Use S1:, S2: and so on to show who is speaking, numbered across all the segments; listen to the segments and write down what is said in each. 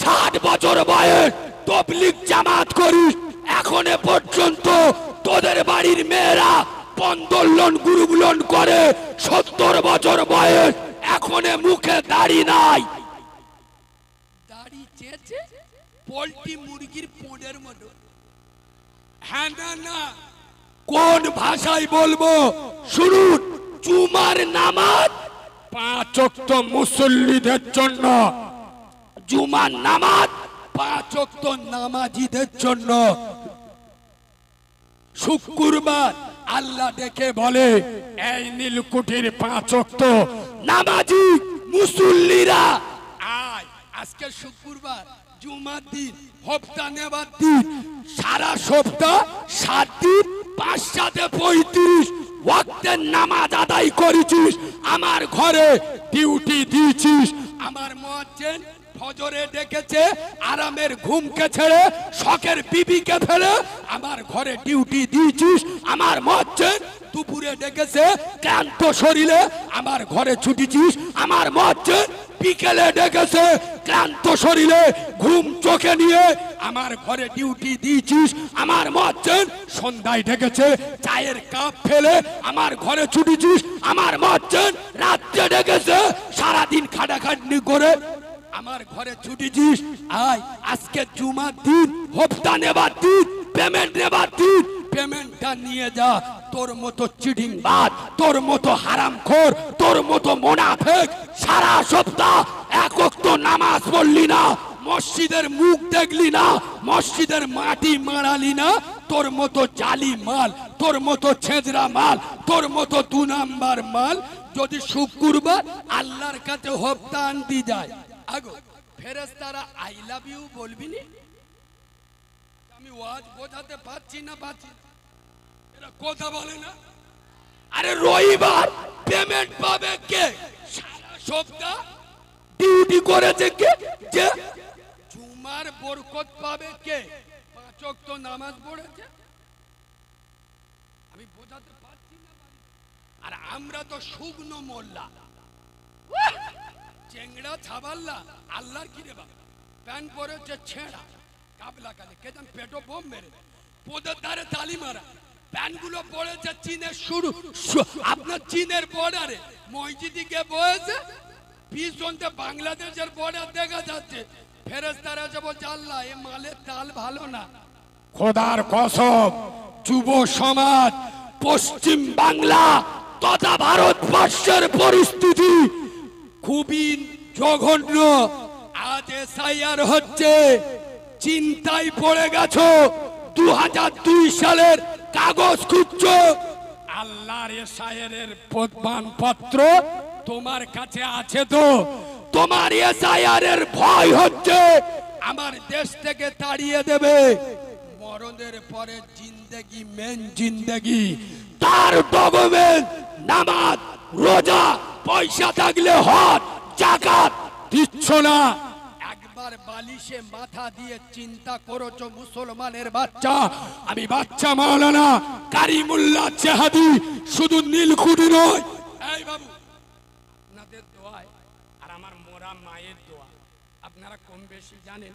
S1: 60 বছর বয়স তবলিগ জামাত করিস, এখনো পর্যন্ত তোদের বাড়ির মেয়েরা পন্দোলন গুরুগুলন করে। 70 বছর বয়স এখনো মুখে দাড়ি নাই।
S2: দাড়ি চেয়েছে পোল্ট্রি মুরগির পোড়ের মতো। হ্যাঁ না না,
S1: কোন ভাষায় বলবো শুনুন। জুমার নামাজ 5 ওয়াক্ত মুসল্লিদের জন্য, জুমার নামাজ 5 ওয়াক্ত নামাজিদের জন্য। শুক্রবার আল্লাহ ডেকে বলে, এই নীলকুঠির 5 ওয়াক্ত নামাজি মুসল্লিরা
S2: আয় আজকে শুক্রবার, জুমার দিন, হপ্তা নেবার দিন,
S1: সারা সপ্তাহ 7 দিন 5 35 ওয়াক্তের নামাজ আদায় করেছিস, আমার ঘরে ডিউটি দিয়েছিস।
S2: আমার মুয়াজ্জিন ফজরে ডেকেছে, আরামের ঘুমকে ছেড়ে শখের বিবিকে ফেলে
S1: আমার ঘরে ডিউটি দিয়েছিস। আমার মুয়াজ্জিন দুপুরে ডেকেছে, ক্লান্ত শরীরে আমার ঘরে ছুটিছিস। আমার মুয়াজ্জিন বিকেলে ডেকেছে, ক্লান্ত শরীরে ঘুম চোখে নিয়ে আমার ঘরে ডিউটি দিয়েছিস। আমার মুয়াজ্জিন সন্ধ্যায় ডেকেছে, চায়ের কাপ ফেলে আমার ঘরে ছুটিছিস। আমার মুয়াজ্জিন রাত্রে ডেকেছে, সারাদিন খাটাখাটনি করে আমার ঘরে ছুটিছিস। আয় আজকে জুমার দিন, হপ্তা নেবার দিন, পেমেন্ট নেবার দিন, পেমেন্টটা নিয়ে যা। তোর মতো চিটিংবাজ, তোর মতো হারামখোর, তোর মতো মুনাফিক সারা সপ্তাহ 1 ওয়াক্ত নামাজ পড়লি না, মসজিদের মুখ দেখলি না, মসজিদের মাটি মারালি না। তোর মতো জালি মাল, তোর মতো ছেঁচড়া মাল, তোর মতো 2 নাম্বার মাল যদি শুক্রবার আল্লাহর কাছে হপ্তা আনতে যায়, আগো ফেরেশতারা আই লাভ ইউ বলবি নি? আমি ওয়াজ বোঝাতে পারছি না, এরা কথা বলে না। আরে রবিবার পেমেন্ট পাবে কে? সারা সপ্তাহ ডিউটি করেছে কে? যে জুমার বরকত পাবে কে? 5 ওয়াক্ত নামাজ পড়েছে। আমি বোঝাতে পারছি না। আর আমরা তো শুকনো মোল্লা, চেংড়া ছাবাল্লা। আল্লাহর কি রে বাবা, প্যান্ট পরেছে ছেঁড়া, কাবলা কালে কেজন পেটো বোম মেরে পোদের ধারে তালি মারা। প্যান্টগুলো পড়েছে চীনের শুরু, আপনার চীনের বর্ডারে মসজিদে গিয়ে বসেছে, পিছনতে বাংলাদেশের বর্ডার দেখা যাচ্ছে। ফেরেশতারা এসে বলছে, আল্লাহ এ মালের তাল ভালো না। খোদার কসম, যুব সমাজ, পশ্চিম বাংলা তথা ভারতবর্ষের পরিস্থিতি খুবই জঘন্য। আজ এসআইআর হচ্ছে, চিন্তায় পড়ে গেছো। 2002 সালের কাগজ খুঁজছো, আল্লাহর এসআইআর প্রমাণপত্র তোমার কাছে আছে তো? তোমার এসআইআর এর ভয় হচ্ছে আমার দেশ থেকে তাড়িয়ে দেবে। মরণের পরে জিন্দেগি মেন জিন্দেগি, তার ডকুমেন্ট নামাজ রোজা পয়সা থাকলে হজ যাকাত দিচ্ছ না। একবার বালিশে মাথা দিয়ে চিন্তা করেছো মুসলমানের বাচ্চা? আমি বাচ্চা মাওলানা কারিমুল্লাহ জাহাদি, শুধু নীলকুঠি নয়। এই বাবু, আপনাদের দোয়ায় আর আমার মোরা মায়ের দোয়া, আপনারা কম বেশি জানেন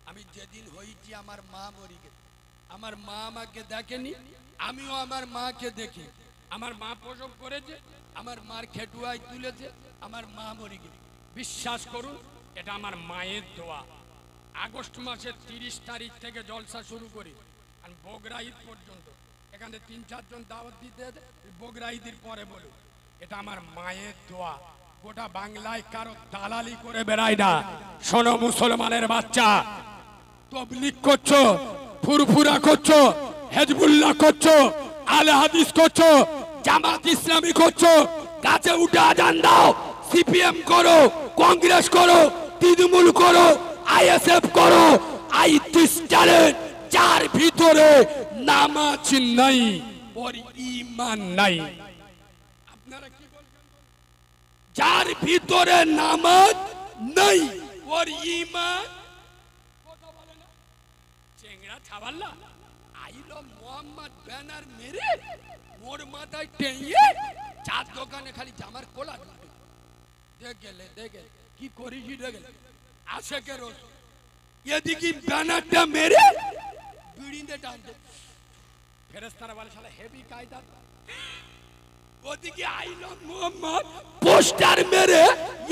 S1: আমি যেদিন হয়েছি আমার মা মরে গেছে। আমার মা আমাকে দেখেনি, আমিও আমার মাকে দেখি। আমার মা প্রসব করেছে, আমার মার খেটুয়ায় তুলেছে, আমার মা মরে গেছে। বিশ্বাস করুন, এটা আমার মায়ের দোয়া। আগস্ট মাসের 30 তারিখ থেকে জলসা শুরু করি আর বগরা ঈদ পর্যন্ত, এখানে 3-4 জন দাওয়াত দিতে, বগরা ঈদের পরে বলুন, এটা আমার মায়ের দোয়া। গোটা বাংলায় কারো দালালি করে বেড়ায় না। শোনো মুসলমানের বাচ্চা, তবলিগ করছো, ফুরফুরা করছো, হেজবুল্লাহ করছো, আলে হাদিস করছো, জামাত ইসলামী করছো, গাছে উঠে আজান দাও, সিপিএম করো, কংগ্রেস করো, তৃণমূল করো, আইএসএফ করো, আইটিস চ্যালেঞ্জ, যার ভিতরে নামাজ নাই ওর ঈমান নাই। আপনারা কি বলছেন? যার ভিতরে নামাজ নাই ওর ঈমান, কথা বলে না। চেংড়া ছাবাল্লা আইলো মোহাম্মদ ব্যানার মেরে মোর মাথায় টেঁয়ে চার দোকানে খালি জামার কোলা ঢুকে দেখ গেলে কি করিস, গেলে আশেকের এদিকে ব্যানারটা মেরে বিড়িতে টানতে, ফেরেশতারা বলে শালা হেভি কায়দা। ওদিকে আই লাভ মোহাম্মদ পোস্টার মেরে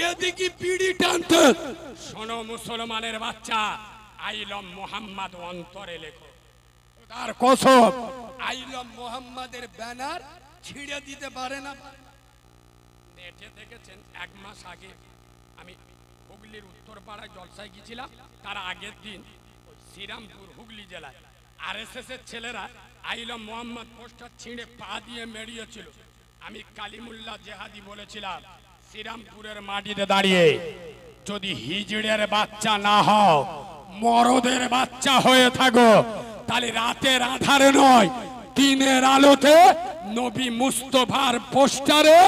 S1: এদিকে বিড়ি টানতে। শোনো মুসলমানের বাচ্চা, আই লাভ মোহাম্মদ অন্তরে লেখো। তার কসম, আই লাভ মোহাম্মদের ব্যানার ছিঁড়ে দিতে পারে না। নেটে দেখেছেন, 1 মাস আগে আমি হুগলির উত্তরপাড়ায় জলসায় গিয়েছিলাম। তার আগের দিন শ্রীরামপুর হুগলি জেলায় আরএসএস এর ছেলেরা আই লাভ মোহাম্মদ পোস্টার ছিঁড়ে পা দিয়ে মেরিয়েছিল। আমি কালিমুল্লাহ জেহাদি বলেছিলাম, শ্রীরামপুরের মাটিতে দাঁড়িয়ে যদি হিজড়ের বাচ্চা না হও, মরদের বাচ্চা হয়ে থাকো, তাহলে রাতের আধারে নয়, দিনের আলোতে নবী মুস্তফার পোস্টারে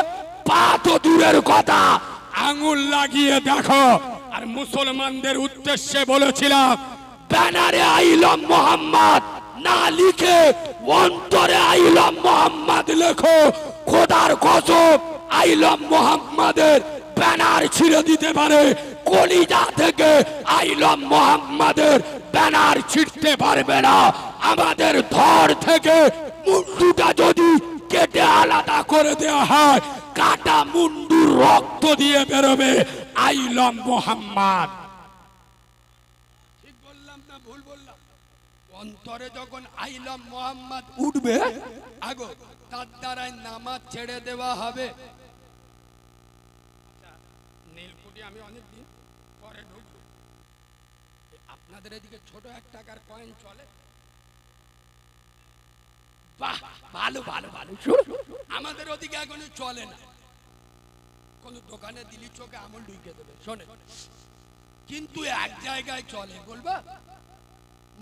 S1: পা তো দূরের কথা, আঙুল লাগিয়ে দেখো। আর মুসলমানদের উদ্দেশ্যে বলেছিলাম, ব্যানারে আই লাভ মোহাম্মদ না লিখে অন্তরে আই লাভ মোহাম্মদ লেখো। খোদার কসম, আই লাভ মোহাম্মদের ব্যানার ছিঁড়ে দিতে পারে, কলিজা থেকে আই লাভ মোহাম্মদের ব্যানার ছিঁড়তে পারবে না। আমাদের ধর থেকে মুন্ডুটা যদি কেটে আলাদা করে দেওয়া হয়, কাটা মুন্ডুর রক্ত দিয়ে বেরোবে আই লাভ মোহাম্মদ। ঠিক বললাম না ভুল বললাম? অন্তরে যখন আই লাভ মোহাম্মদ উঠবে, আগো তার দ্বারাই নামাজ ছেড়ে দেওয়া হবে। নীলকুঠি আমি অনেকদিন পরে ঢুকবো। আপনাদের এদিকে ছোট 1 টাকার কয়েন চলে? বাহ, ভালো ভালো ভালো। আমাদের ওদিকে এখনো চলে না। কোন দোকানে দিলি চোখে আমল ঢুকে দেবে। শোনে, কিন্তু এক জায়গায় চলে, বলবা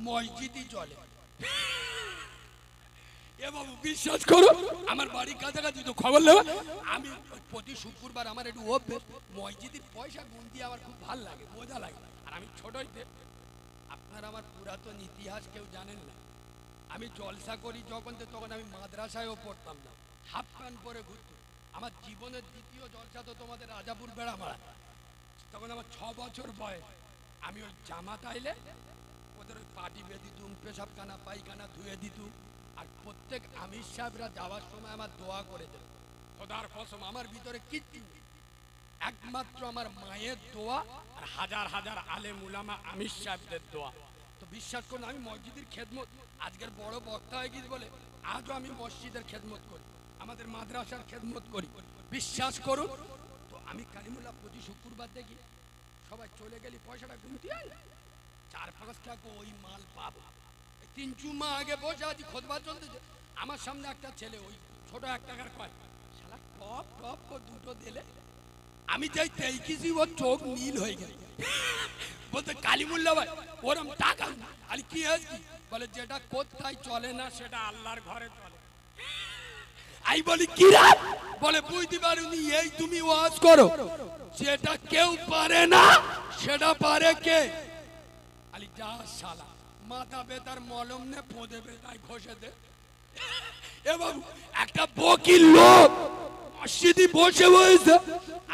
S1: মসজিদই চলে। এ বাবু বিশ্বাস করো, আমার বাড়ির কাছাকাছি তো খবর নেবে, আমি প্রতি শুক্রবার আমার একটু অভ্যেস, মসজিদের পয়সা গুনতে আমার খুব ভালো লাগে, মজা লাগে। আর আমি ছোটইতে, আপনারা আমার পুরাতন ইতিহাস কেউ জানেন না, আমি জলসা করি যখন, তখন আমি মাদ্রাসায়ও পড়তাম না, হাফ প্যান্ট পরে ঘুরতাম। আমার জীবনের দ্বিতীয় জলসা তো তোমাদের রাজাপুর বেড়ামারা। তখন আমার 6 বছর বয়স। আমি ওই জামাত আইলে ওদের ওই পাটি বেঁধে দিতুম, পেশাবখানা পায়খানা ধুয়ে দিতুম। আর প্রত্যেক আমির সাহেবরা যাওয়ার সময় আমার দোয়া করে দেন। খোদার কসম, আমার ভিতরে কিচ্ছু নেই, একমাত্র আমার মায়ের দোয়া আর হাজার হাজার আলেম উলামা আমির সাহেবদের দোয়া। তো বিশ্বাস করুন, আমি মসজিদের খেদমত, আজকের বড় বক্তা হয়ে গিয়ে বলে আজও আমি মসজিদের খেদমত করি, আমাদের মাদ্রাসার খেদমত করি। বিশ্বাস করুন, তো আমি কালিমুল্লাহ প্রতি শুক্রবার দেখি সবাই চলে গেলে পয়সাটা গুনতে হয়, 4-5 টাকা ওই মাল পাবো। 3 জুমা আগে বসে আছি, খোদবা চলতেছে, আমার সামনে একটা ছেলে ওই ছোট 1 টাকার কয়েন, শালা টপ টপ করে দুটো দিলে, আমি যাই দেখেছি ওর চোখ নীল হয়ে গেল। বলতে কালিমুল্লাহ ভাই ওরম টাকা আর কি হয়েছে? বলে যেটা কোথায় চলে না সেটা আল্লাহর ঘরে চলে। আই বলি কি রে? বলে বুঝতে পারুনি, এই তুমি ওয়াজ করো, যেটা কেউ পারে না সেটা পারে কে? আলি যা শালা, মাথা বেতার মলম নে ফোদে বেতায় ঘষে দে। এ বাবু, একটা বকিল লোক মসজিদে বসে বসে,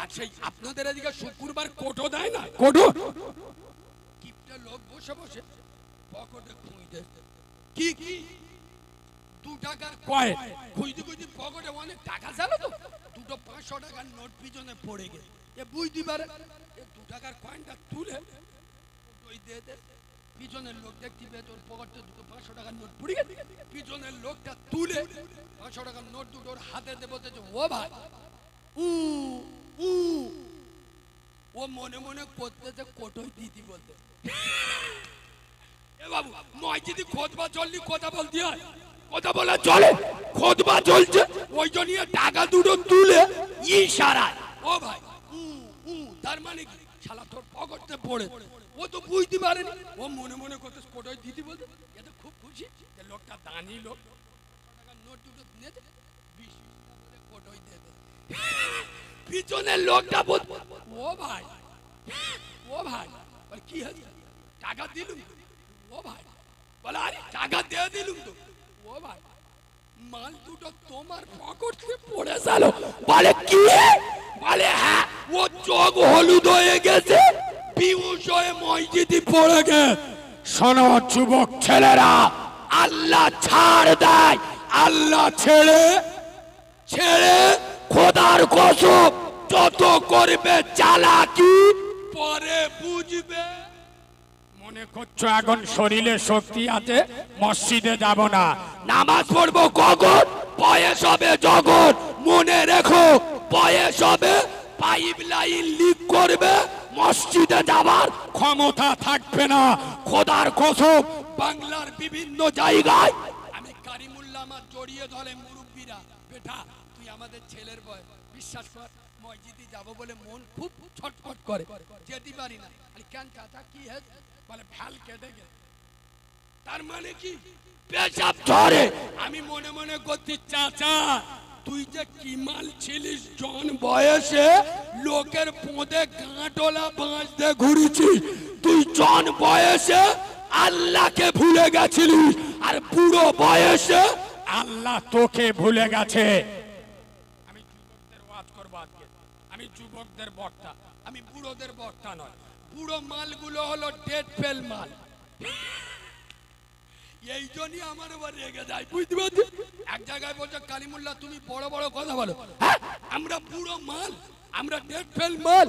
S1: আর সেই আপনাদের এদিকে শুক্রবার কোটো দেয় না, কোটো কিপটা লোক বসে বসে পকেটে খুঁজে, কি কি 2 টাকার কয়েন খুঁজতে খুঁজতে পকেটে অনেক টাকা ছিল তো, দুটো 500 টাকার নোট পিছনে পড়ে গেছে। এ বুঝতে পারে, 2 টাকার কয়েনটা তুলে ওই দিয়ে দে। পিছনের লোক দেখতে পেয়ে তোর পকেটে দুটো 500 টাকার নোট পড়ে গেছে। পিছনের লোকটা তুলে 500 টাকার নোট দুটো ওর হাতে দিয়ে বলতেছে, ও ভাই উ উ, ও মনে মনে করতেছে কোটোই দিদি বলতে। এ বাবু, মসজিদে খোদবা চললি কথা বলতে হয়, কথা বলা চলে, খোদবা চলছে, ওই জন্য টাকা দুটো তুলে ইশারায় ও ভাই উ উ, তার মানে কি শালা তোর পকেটে পড়ে। ও তো বুঝতে পারেনি, ও মনে মনে করতে কোটোই দিদি বলতে। এ তো খুব খুশি যে লোকটা দানি লোক, টাকার নোট দুটো নিয়ে 20 টাকা করে কোটোই দেবে। পিছনের লোকটা বল, ও ভাই ও ভাই, বলে কি হয়েছে? টাকা দিলুম। ও ভাই বলে আরে টাকা দিয়ে দিলুম তো। ও ভাই, মাল দুটো তোমার পকেটে পড়ে গেল। বলে কি? বলে হ্যাঁ, ও চোখ হলুদ হয়ে গেছে, বিউশ হয়ে মসজিদে পড়ে গে। শোনো যুবক ছেলেরা, আল্লাহ ছাড় দেয়, আল্লাহ ছেড়ে ছেড়ে খোদার কসম যত করবে চালাকি পরে বুঝবে। মনে করছো এখন শরীরে শক্তি আছে, মসজিদে যাব না, নামাজ পড়বো কখন? বয়স হবে যখন। মনে রেখো, বয়স হবে, পাইপ লাইন লিক করবে, মসজিদে যাবার ক্ষমতা থাকবে না। খোদার কসম বাংলার বিভিন্ন জায়গায় আমি কারিমুল্লাহ আমার জড়িয়ে ধরে মুরব্বীরা, বেটা তুই আমাদের ছেলের বয়, বিশ্বাস কর মসজিদে যাব বলে মন খুব ছটফট করে, যেতে পারি না। কেন চাচা কি হয়েছে? বলে ভ্যাল কেটে গেছে। তার মানে কি? পেশাব ঝরে। আমি মনে মনে করছি চাচা তুই যে কি মাল ছিলিস, জন বয়সে লোকের পোঁদে গাঁটলা বাঁশ দিয়ে ঘুরেছিস, তুই জন বয়সে আল্লাহকে ভুলে গেছিলিস, আর বুড়ো বয়সে আল্লাহ তোকে ভুলে গেছে। আমি যুবকদের ওয়াজ করবো আজকে, আমি যুবকদের বক্তা, আমি বুড়োদের বক্তা নয়। বুড়ো মালগুলো হলো ডেড ফেল মাল, এই জন্যই আমার আবার রেগে যায়, বুঝতে পারছি। এক জায়গায় বলছে কালিমুল্লাহ তুমি বড় বড় কথা বলো, হ্যাঁ আমরা বুড়ো মাল, আমরা ডেড ফেল মাল,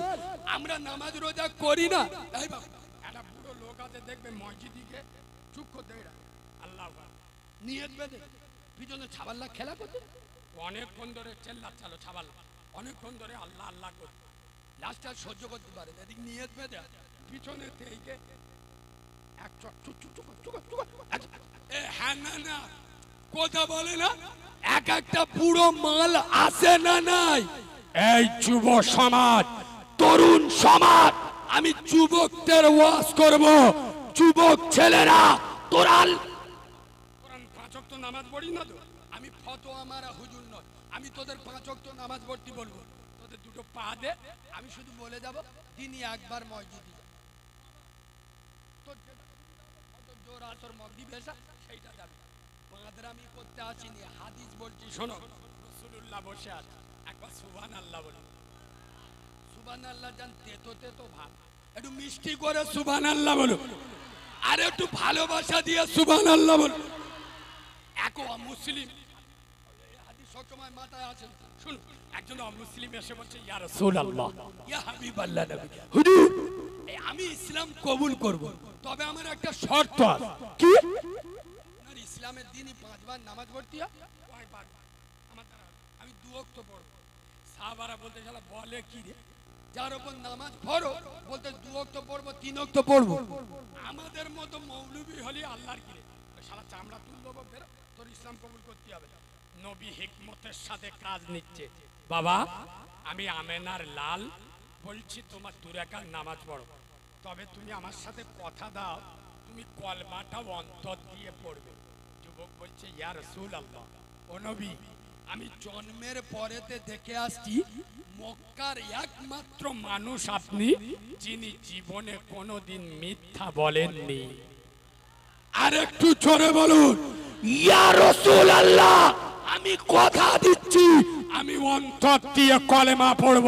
S1: আমরা নামাজ রোজা করি না। এই বাবা একটা বুড়ো লোক আছে দেখবে মসজিদে চুপ করতে, আল্লাহ নিয়ত বেঁধে পিছনে ছাবাল্লা খেলা করছে, অনেকক্ষণ ধরে চেল্লাচ্ছালো ছাবাল্লা, অনেকক্ষণ ধরে আল্লাহ আল্লাহ করছে, লাস্টে আর সহ্য করতে পারে না, এদিক নিয়ত বেঁধে পিছনে থেকে এক চট চুপ চুপ চুপ চুপ চুপ। হ্যাঁ না না কথা বলে না, এক একটা পুরো মাল আসে না নাই। এই যুব সমাজ, তরুণ সমাজ, আমি যুবকদের ওয়াজ করব। যুবক ছেলেরা তোরা কোরআন 5 ওয়াক্ত নামাজ পড়ি না তো, আমি ফতোয়া মারা হুজুর নয়, আমি তোদের 5 ওয়াক্ত নামাজ পড়তে বলবো, তোদের দুটো পা দে, আমি শুধু বলে যাব দিনই একবার মসজিদে যা, তোর জোর আসর মগরিব এসা সেইটা যাবে, মাদরামি করতে আসিনি, হাদিস বলছি শোনো। রাসূলুল্লাহ বসে আছে, একবার সুবহানাল্লাহ বলো, সুবহানাল্লাহ জান তেতো তেতো ভাব, একটু মিষ্টি করে সুবহানাল্লাহ বলো, আর একটু ভালোবাসা দিয়ে সুবহানাল্লাহ বলো। এক মুসলিম হাদিস সবসময় মাথায় আছে, শুন, একজন অমুসলিম এসে বলছে ইয়া রাসূলুল্লাহ ইয়া হাবিবাল্লাহ নবী, হুজুর আমি ইসলাম কবুল করব, তবে আমার একটা শর্ত আছে। কি? ইসলামের দিনই 5 বার নামাজ পড়তে হয়, কয়বার? আমার দ্বারা আমি 2 ওয়াক্ত পড়ব। সাহাবারা বলতে শালা বলে কি রে, যার উপর নামাজ পড়ো বলতে 2 ওয়াক্ত পড়বো 3 ওয়াক্ত পড়বো। আমাদের মতো মৌলবি হলি আল্লাহর কি রে, শালা চামড়া তুলবো বেরো, তোর ইসলাম কবুল করতে হবে। নবী হিকমতের সাথে কাজ নিচ্ছে, বাবা আমি আমেনার লাল বলছি তোমার 2 রাকাত নামাজ পড়ো, তবে তুমি আমার সাথে কথা দাও তুমি কলমাটা অন্তর দিয়ে পড়বে। যুবক বলছে ইয়া রাসূলুল্লাহ, ও নবী আমি জন্মের পরেতে দেখে আসছি মক্কার একমাত্র মানুষ আপনি যিনি জীবনে কোনোদিন মিথ্যা বলেননি। আর একটু জোরে বলুন ইয়া রাসূলুল্লাহ, আমি কথা দিচ্ছি আমি অন্তর দিয়ে কলেমা পড়ব।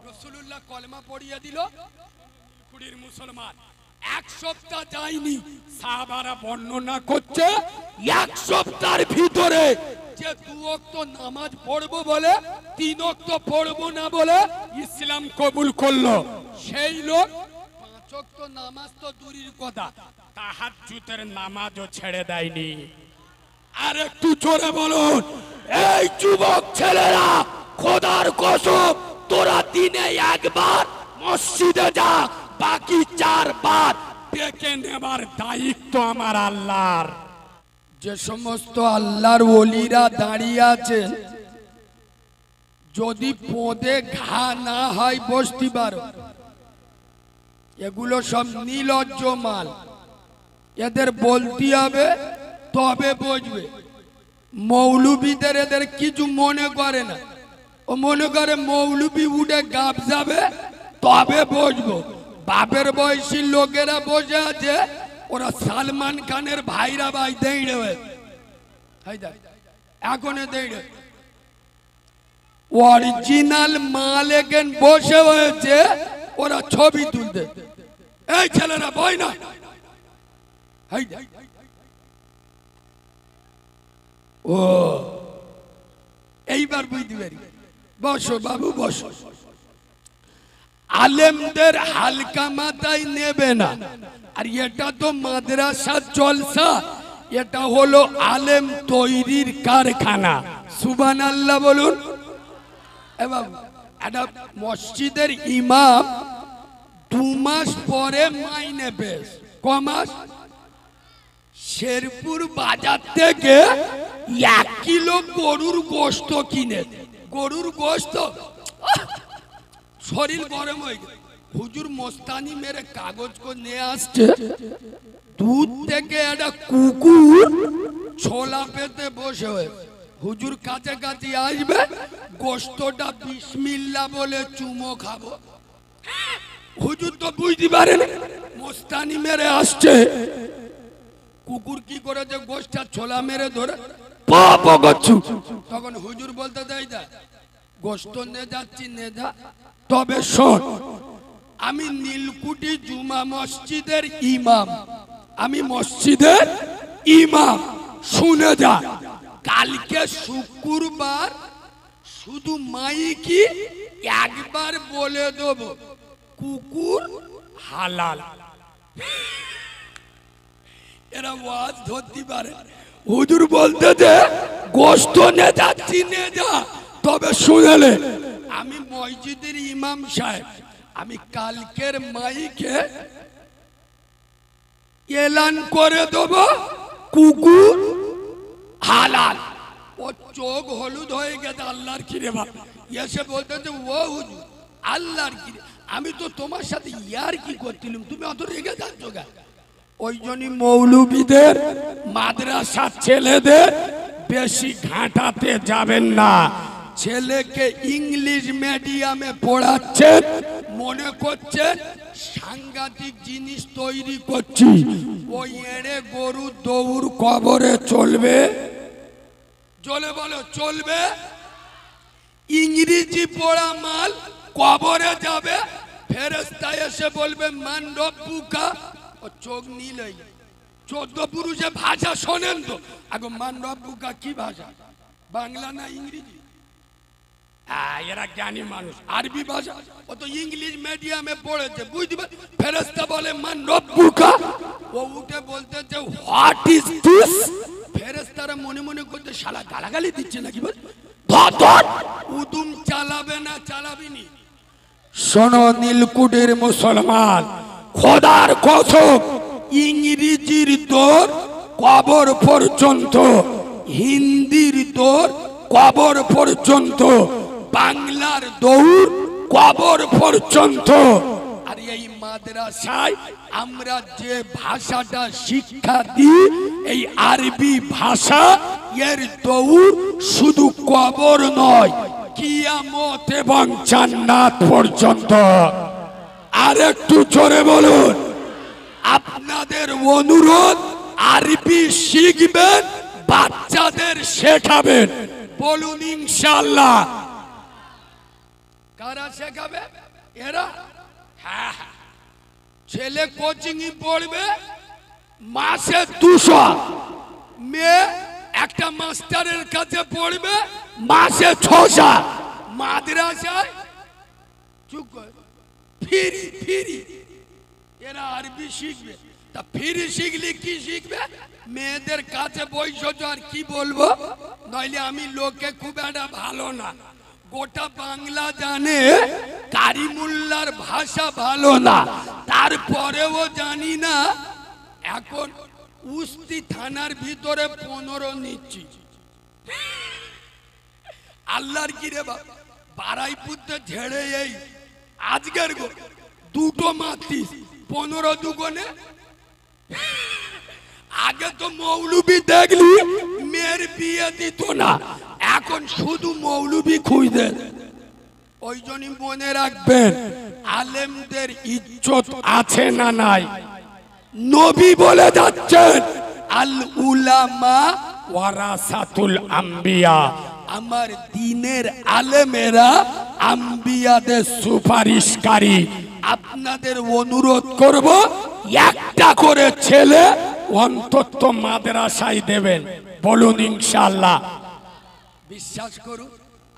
S1: রাসূলুল্লাহ কলেমা পড়িয়ে দিল, কুড়ির মুসলমান। 1 সপ্তাহ যায়নি, সাহাবারা বর্ণনা করছে 1 সপ্তাহের ভিতরে যে 2 ওয়াক্ত নামাজ পড়বো বলে 3 ওয়াক্ত পড়বো না বলে ইসলাম কবুল করলো, সেই লোক 5 ওয়াক্ত নামাজ তো দূরের কথা, তাহাজ্জুদের নামাজও ছেড়ে দেয়নি। আর একটু জোরে বলুন এই যুবক ছেলেরা, খোদার কসম তোরা দিনে একবার মসজিদে যা, বাকি 4 বার ডেকে নেবার দায়িত্ব আমার আল্লাহর। যে সমস্ত আল্লাহর ওলিরা দাঁড়িয়ে আছেন, যদি পোঁদে ঘা না হয় বসতে পারো, এগুলো সব নির্লজ্জ মাল, এদের বলতে হবে তবে বুঝবে। মৌলবীদের এদের কিছু মনে করে না, ও মনে করে মৌলবী উঠে গাব যাবে তবে বসবো। বাপের বয়সী লোকেরা বসে আছে, ওরা সালমান খানের ভাইরা ভাই দেড়ে এখন দেড়ে অরিজিনাল মাল এখান বসে হয়েছে, ওরা ছবি তুলতে। এই ছেলেরা বই না, ও এইবার বুঝতে পারি। বসো বাবু বসো। আলেমদের হালকা মাথায় নেবে না। আর এটা তো মাদ্রাসার জলসা, এটা হলো আলেম তৈরির কারখানা। সুবহানাল্লাহ বলুন। এবং একটা মসজিদের ইমাম 2 মাস পরে মাইনে পেশ। ক মাস? শেরপুর বাজার থেকে 1 কিলো গরুর গোশত কিনে, গরুর গোশত, শরীর গরম হয়ে গেল। হুজুর মোস্তানি মেরে কাগজ করে নিয়ে আসছে, দুধ থেকে একটা কুকুর ছোলা পেতে বসে হয়ে হুজুর কাছে কাছে আসবে, গোশতটা বিসমিল্লাহ বলে চুমো খাবো। হুজুর তো বুঝতে পারেন মোস্তানি মেরে আসছে, কুকুর কি করেছে গোশতটা ছোলা মেরে ধরে পাপ করছু। তখন হুজুর বলতে দেয় না, গোশত নে যাচ্ছি নে যা, তবে শোন আমি নীলকুঠি জুমা মসজিদের ইমাম, আমি মসজিদের ইমাম, শুনে যা। কালকে শুক্রবার শুধু মাইকি একবার বলে দেব কুকুর হালাল। এরা ওয়াজ ধরতে পারে। হুজুর বলতে যে গোশত নে যাচ্ছি নে যা, তবে শুনেলে আমি মসজিদের ইমাম সাহেব, আমি কালকের মাইকে এলান করে দেব কুকুর হালাল। ও চোখ হলুদ হয়ে গেছে, আল্লাহর কি রে বাবা, এসে বলতেছে ও হুজুর আল্লাহর কি, আমি তো তোমার সাথে ইয়ার কি করছিলাম, তুমি অত রেগে যাচ্ছ কেন? ওই জন্যই মৌলবীদের মাদ্রাসার ছেলেদের বেশি ঘাঁটাতে যাবেন না। ছেলেকে ইংলিশ মিডিয়ামে পড়াচ্ছেন, মনে করছেন সাংঘাতিক জিনিস তৈরি করছি। ওই এড়ে গরু দৌড় কবরে চলবে, চলে বলো চলবে। ইংরেজি পড়া মাল কবরে যাবে, ফেরেশতা এসে বলবে মান রব্বুকা। ও চোখ নীল হয়ে যায়। 14 পুরুষে ভাষা শোনেন তো, আগে মান রব্বুকা কি ভাষা, বাংলা না ইংরেজি? এরা জ্ঞানী মানুষ, আরবি ভাষা। ও তো ইংলিশ মিডিয়ামে পড়েছে, বুঝতে পারে। ফেরেশতা বলে মান রব্বুকা, ও উঠে বলতেছে হোয়াট ইজ দিস। ফেরেশতারা মনে মনে করতে শালা গালাগালি দিচ্ছে নাকি, বল ধর উদুম চালাবে না চালাবিনি। শোনো নীলকুঠির মুসলমান, খোদার কসম, ইংরেজির দৌড় কবর পর্যন্ত, হিন্দির দৌড় কবর পর্যন্ত, বাংলার দৌড় কবর পর্যন্ত। আর এই মাদ্রাসায় আমরা যে ভাষাটা শিক্ষা দিই, এই আরবি ভাষা, এর দৌড় শুধু কবর নয়, কিয়ামত এবং জান্নাত পর্যন্ত। আর একটু জোরে বলুন। আপনাদের অনুরোধ, আরবি শিখবেন, বাচ্চাদের শেখাবেন, বলুন ইনশাআল্লাহ। কারা শেখাবে? এরা। হ্যাঁ, ছেলে কোচিং পড়বে মাসে 200, মেয়ে একটা মাস্টারের কাছে পড়বে মাসে 600। মাদ্রাসায় চুপ কর, ফ্রি ফ্রি। এরা আরবি শিখবে, তা ফ্রি শিখলে কি শিখবে? মেয়েদের কাছে বৈশজ। আর কি বলবো, নইলে আমি লোকে খুব একটা ভালো না, গোটা বাংলা জানে, কারিমুল্লার ভাষা ভালো না, তারপরেও জানি না। এখন উস্তি থানার ভিতরে 15 নিচ্ছি। আল্লাহর কি রে বাবা, বারাইপুরতে ঝেড়ে এই আজকের দুটো মাতিস, 15 দুগুণে। আগে তো মৌলবি দেখলি মেয়ের বিয়ে দিত না, এখন শুধু মৌলবি খুঁজে। ওই জন্য মনে রাখবেন, আলেমদের ইজ্জত আছে না নাই? নবী বলে যাচ্ছেন আল উলামা ওয়ারাসাতুল আম্বিয়া, আমার দ্বীনের আলেমেরা আম্বিয়াদের সুপারিশকারী।
S2: আপনাদের অনুরোধ করব একটা করে ছেলে অন্তত মাদ্রাসায় দেবেন, বলুন ইনশাআল্লাহ। বিশ্বাস করুন,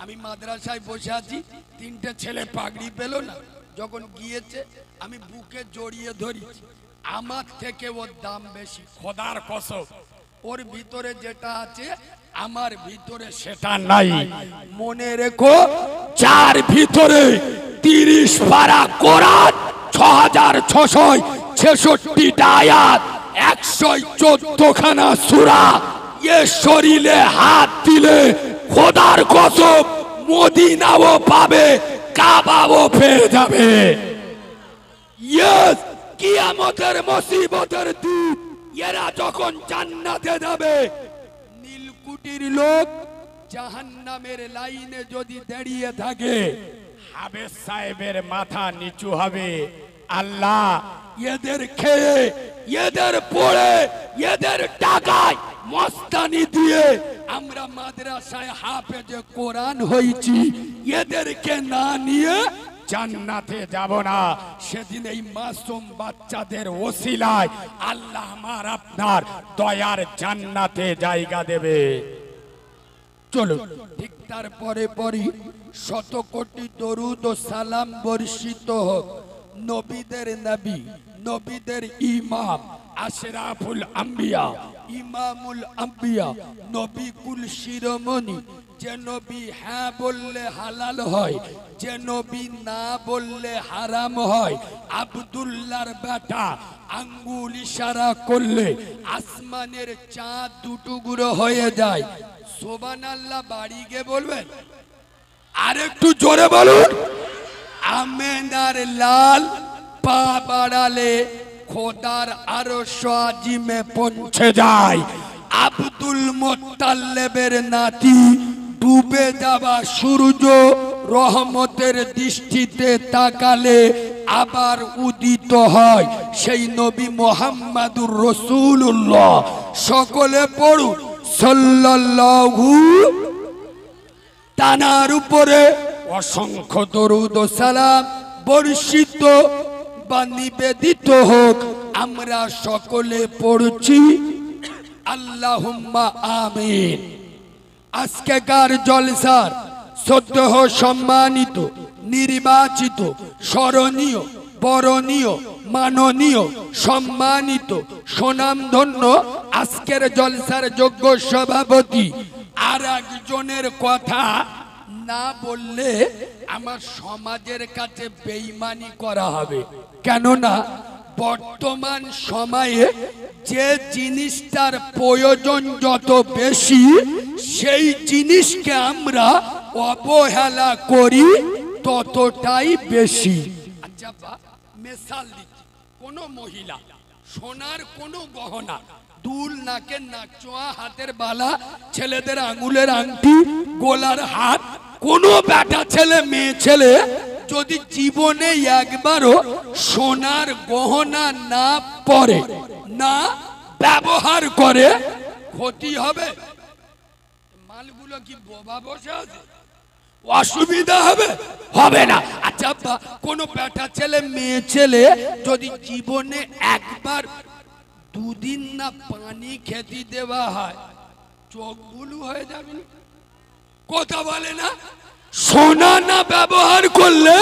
S2: আমি মাদ্রাসায় বসে আছি, তিনটে ছেলে পাগড়ি পেল না, যখন গিয়েছে আমি বুকে জড়িয়ে ধরেছি। আমার থেকে ওর দাম বেশি, খোদার কসম। ওর ভিতরে যেটা আছে আমার ভিতরে সেটা নাই। মনে রেখো, যার ভিতরে 30 পারা কোরআন, 6666টা আয়াত, 114 খানা সূরা, এ শরীরে হাত দিলে খোদার কসম মদিনাও পাবে, কাবাও পেয়ে যাবে। ইয়েস, কিয়ামতের মুসিবতের দিন এরা যখন জান্নাতে যাবে, নীলকুঠির লোক জাহান্নামের লাইনে যদি দাঁড়িয়ে থাকে, হাবেজ সাহেবের মাথা নিচু হবে। আল্লাহ এদের খেয়ে, এদের পড়ে, এদের টাকায় মস্তানি দিয়ে আমরা মাদ্রাসায় হাফেজে কোরআন হয়েছি, এদেরকে না নিয়ে জান্নাতে যাব না। সেদিন এই মাসুম বাচ্চাদের ওসিলায় আল্লাহ আমার আপনার দয়ার জান্নাতে জায়গা দেবে। চলো, ঠিক তারপরে পরই শত কোটি দরুদ ও সালাম বর্ষিত হোক নবীদের নবী, নবীদের ইমাম, আশরাফুল আম্বিয়া, ইমামুল আম্বিয়া, নবী কুল শিরোমণি, যে নবী হ্যাঁ বললে হালাল হয়, যে নবী না বললে হারাম হয়, আব্দুল্লাহর বেটা আঙ্গুল ইশারা করলে আসমানের চাঁদ দুটুকরো হয়ে যায়। সুবহানাল্লাহ বাড়ি গিয়ে বলবেন, আর একটু জোরে বলুন। আমেনার লাল পা বাড়ালে খোদার আরশ আজিমে পৌঁছে যায়। আব্দুল মুত্তালিবের নাতি ডুবে যাওয়া সূর্য রহমতের দৃষ্টিতে তাকালে আবার উদিত হয়, সেই নবী মুহাম্মাদুর রাসূলুল্লাহ। সকলে পড়ুন সাল্লাল্লাহু, তানার উপরে অসংখ্য দরুদ ও সালাম বর্ষিত বা নিবেদিত হোক। আমরা সকলে পড়ছি আল্লাহুম্মা আমিন। আজকেকার জলসার শ্রদ্ধেয় সম্মানিত, নির্বাচিত, স্মরণীয়, বরণীয়, মাননীয়, সম্মানিত, সুনামধন্য আজকের জলসার যোগ্য সভাপতি, আর একজনের কথা না বললে আমার সমাজের কাছে বেঈমানি করা হবে। কেননা বর্তমান সময়ে যে জিনিসটার প্রয়োজন যত বেশি, সেই জিনিসকে আমরা অবহেলা করি ততটাই বেশি। আচ্ছা, মিসাল দিচ্ছি, কোন মহিলা সোনার কোন গহনা, দুল, নাকের নাকচোয়া, হাতের বালা, ছেলেদের আঙ্গুলের আংটি, গোলার হাত, কোন বেটা ছেলে মেয়ে ছেলে যদি জীবনে একবারও সোনার গহনা না পরে, না ব্যবহার করে, ক্ষতি হবে? মালগুলো কি বোবা বসে আছে? অসুবিধা হবে? হবে না। আচ্ছা, কোন বেটা ছেলে মেয়ে ছেলে যদি জীবনে একবার দুদিন না পানি খেতে দেওয়া হয়, চোখ বুলু হয়ে যাবে না? কথা বলে না? সোনা না ব্যবহার করলে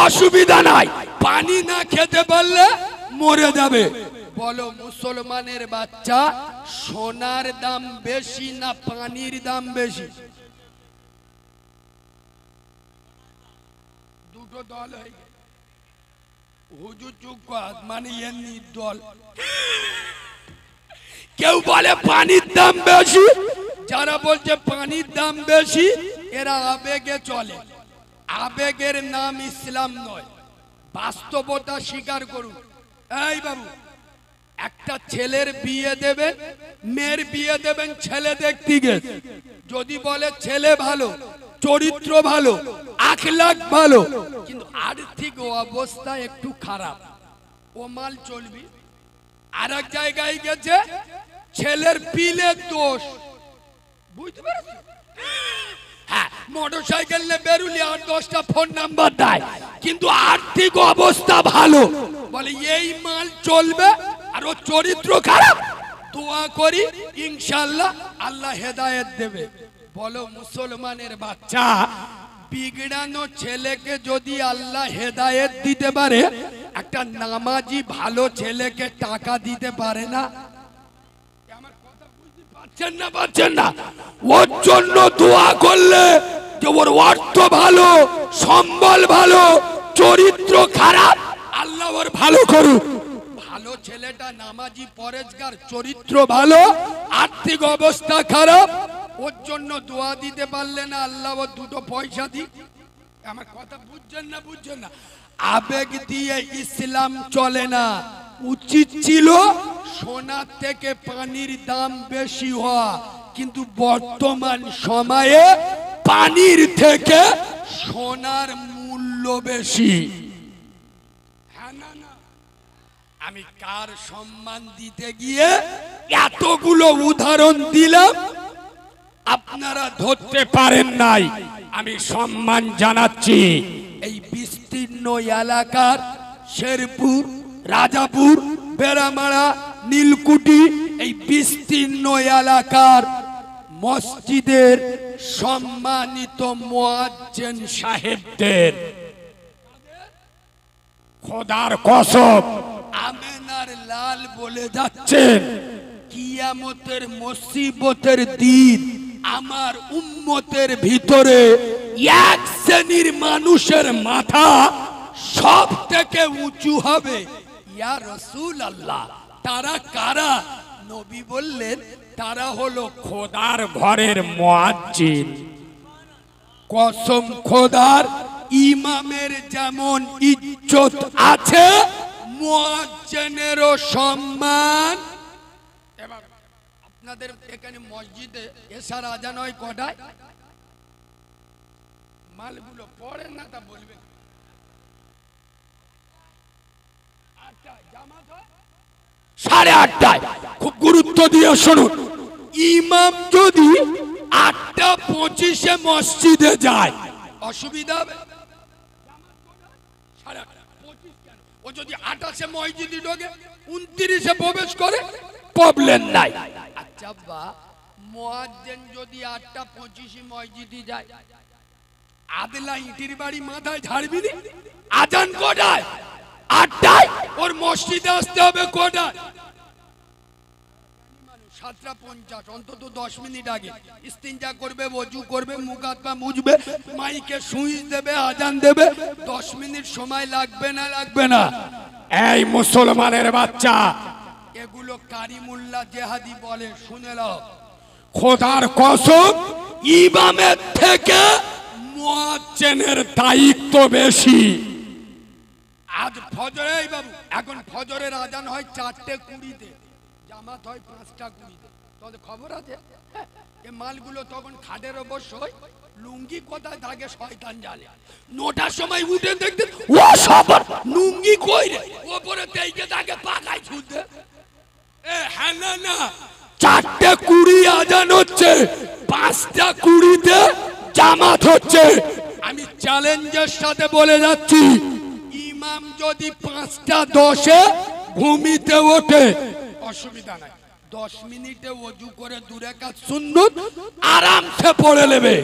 S2: অসুবিধা নাই, পানি না খেতে পারলে মরে যাবে। বলো মুসলমানের বাচ্চা, সোনার দাম বেশি না পানির দাম বেশি? দুটো দল হয়ে গেছে। হুজুর চুপ কর, মানে এমনি দল। কেউ বলে পানির দাম বেশি, যারা বলছে পানির দাম বেশি এরা আবেগে চলে। আবেগের নাম ইসলাম নয়, বাস্তবতা স্বীকার করুন। এই বাবু, একটা ছেলের বিয়ে দেবেন, মেয়ের বিয়ে দেবেন, ছেলে দেখতে গেছে, যদি বলে ছেলে ভালো, চরিত্র ভালো, আখলাক ভালো, কিন্তু আর্থিক অবস্থা একটু খারাপ, ও মাল চলবি। আর এক জায়গায় গেছে, ছেলের পিলের দোষ, বুঝতে পেরেছ? হ্যাঁ, মোটর সাইকেল নিয়ে বেরুলি আর 10টা ফোন নাম্বার দেয়, কিন্তু আর্থিক অবস্থা ভালো, বলে এই মাল চলবে আর ও চরিত্র খারাপ, দোয়া করি ইনশাআল্লাহ আল্লাহ হেদায়েত দেবে। বলো মুসলমানের বাচ্চা, বিগড়ানো ছেলেকে যদি আল্লাহ হেদায়েত দিতে পারে, একটা নামাজি ভালো ছেলেকে টাকা দিতে পারে না? আমার কথা বুঝতে পারছেন না? ওর জন্য দোয়া করলে যে ওর অর্থ ভালো, সম্বল ভালো, চরিত্র খারাপ, আল্লাহ ওর ভালো করুক। ভালো ছেলেটা নামাজি, পরেজগার, চরিত্র ভালো, আর্থিক অবস্থা খারাপ, ওর জন্য দোয়া দিতে পারলে না আল্লাহ ওর 2টো পয়সা দিক। আমার কথা বুঝছেন না? আবেগ দিয়ে ইসলাম চলে না। উচিত ছিল সোনার থেকে পানির দাম বেশি হওয়া, কিন্তু বর্তমান সময়ে পানির থেকে সোনার মূল্য বেশি। হ্যাঁ না? আমি কার সম্মান দিতে গিয়ে এতগুলো উদাহরণ দিলাম, আপনারা ধরতে পারেন নাই। আমি সম্মান জানাচ্ছি এই বিস্তীর্ণ এলাকার শেরপুর, রাজাপুর, বেড়ামারা, নীলকুঠি, এই বিস্তীর্ণ এলাকার মসজিদের সম্মানিত মুয়াজ্জিন সাহেবদের। খোদার কসম, আমেনার লাল বলে যাচ্ছেন, কিয়ামতের মুসিবতের দিন আমার উম্মতের ভিতরে এক শ্রেণীর মানুষের মাথা সব থেকে উঁচু হবে। ইয়া রাসূলুল্লাহ, তারা কারা? নবী বললেন, তারা হলো খোদার ঘরের মুয়াজ্জিন। কসম খোদার, ইমামের যেমন ইজ্জত আছে, মুয়াজ্জিনেরও সম্মান। এবার আপনাদের এখানে মসজিদে এশার আজান হয় কটায়? মালগুলো পড়েন না তা বলবেন। সাড়ে 8টায়। খুব গুরুত্ব দিয়ে শুনুন, ইমাম যদি 8:25-এ মসজিদে যায় অসুবিধা হবে? ও যদি 28-এ মসজিদে ঢোকে, 29-এ প্রবেশ করে, প্রবলেম নাই। আচ্ছা বা মুয়াজ্জিন যদি 8:25-এ মসজিদে যায়, আদলা ইটির বাড়ি মাথায় ঝাড়বি নি? আজান কটায়? 8টায়। ওর মসজিদে আসতে হবে কটায়? 7:50, অন্তত 10 মিনিট আগে। ইস্তিনজা করবে, ওযু করবে, মুখ হাত পা মুছবে, মাইকে সুইচ দেবে, আজান দেবে। 10 মিনিট সময় লাগবে না? এই মুসলমানের বাচ্চা, এগুলো কারিমুল্লাহ জেহাদি বলে, শুনে নাও। খোদার কসম, ইমামের থেকে মুয়াজ্জিনের দায়িত্ব বেশি। আজ ফজরে, এই বাবু, এখন ফজরের আজান হয় 4:20-তে, জামাত হয় 5:20-তে। তাহলে খবর আছে? এই মালগুলো তখন খাটের ওপর শোয়, লুঙ্গি কোথায় থাকে শয়তান জানে। 9টার সময় উঠে দেখতে, ও সবার লুঙ্গি কই রে, ওপরে তেইকে তাকে পাকায় ছুঁতে। হ্যাঁ না, 4:20 আজান হচ্ছে, 5:20-তে জামাত হচ্ছে। আমি চ্যালেঞ্জের সাথে বলে যাচ্ছি, ইমাম যদি 5:10-এ ঘুমিতে ওঠে, অসুবিধা নাই, 10 মিনিটে ওযু করে 2 রাকাত সুন্নত আরামসে পড়ে নেবে।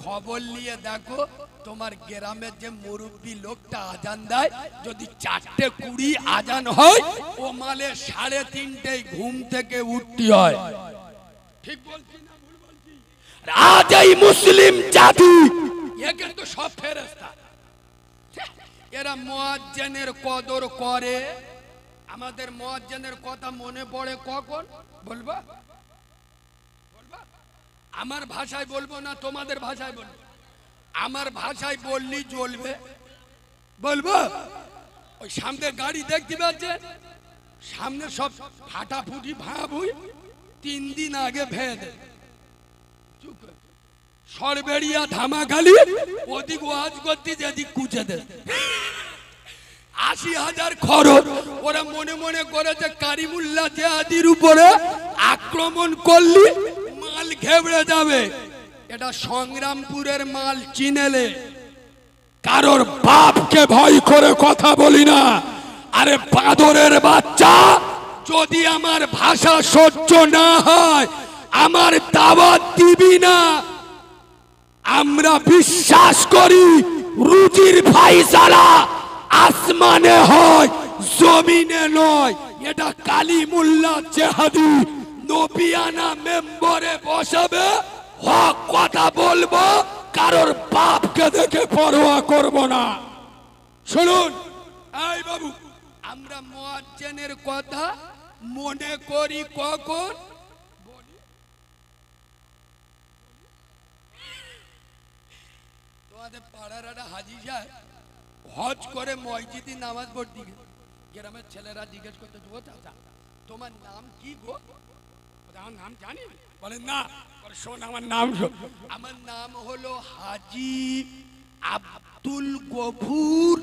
S2: খবর নিয়ে দেখো, তোমার গ্রামের যে মুরব্বী লোকটা আজান দেয়, যদি 4:20 আজান হয়, ও মালে 3:30-টায় ঘুম থেকে উঠতে হয়। ঠিক বলছি না ভুল বলছি? আজ এই মুসলিম জাতি, এ কিন্তু সব ফেরেশতা, এরা মুয়াজ্জিনের কদর করে। আমাদের মুয়াজ্জিনের কথা মনে পড়ে কখন? বলবা? আমার ভাষায় বলবো না তোমাদের ভাষায় বলবো? আমার ভাষায় বললি চলবে, বলবো? ওই সামনে গাড়ি দেখতে পাচ্ছে, সামনে সব ফাটাফুটি ভাঁবুই 3 দিন আগে ভেদে সরবেরিয়া ধামাখালি, ওদিক ওয়াজ করতে যেদিক কুচে দে, 80,000 খরচ। ওরা মনে মনে করেছে কারিমুল্লাহ জেহাদির উপরে আক্রমণ করলি মাল ঘেবড়ে যাবে।
S1: এটা সংগ্রামপুরের মাল চিনেলে।
S2: কারোর বাপকে ভয় করে কথা বলি না। আরে বাঁদরের বাচ্চা, যদি আমার ভাষা সহ্য না হয় আমার দাওয়াত দিবি না। আমরা বিশ্বাস করি রুজির ফাইসালা আসমানে হয়, জমিনে নয়। এটা কালিমুল্লাহ জেহাদি নবিয়ানা মেম্বরে বসাবে, হক কথা বলবো, কারোর বাপকে দেখে পরোয়া করব না। শুনুন
S1: এই বাবু, আমরা মুয়াজ্জিনের কথা মনে করি কখন? তোমাদের পাড়ার একটা হাজি সাহেব হজ করে মসজিদে নামাজ পড়তে গেছে। গ্রামের ছেলেরা জিজ্ঞেস করতে, ও চাচা তোমার নাম কি গো?
S2: আমার নাম জানি? বলেন না। শোন আমার নাম শোন।
S1: আমার নাম হলো হাজি আব্দুল গফুর।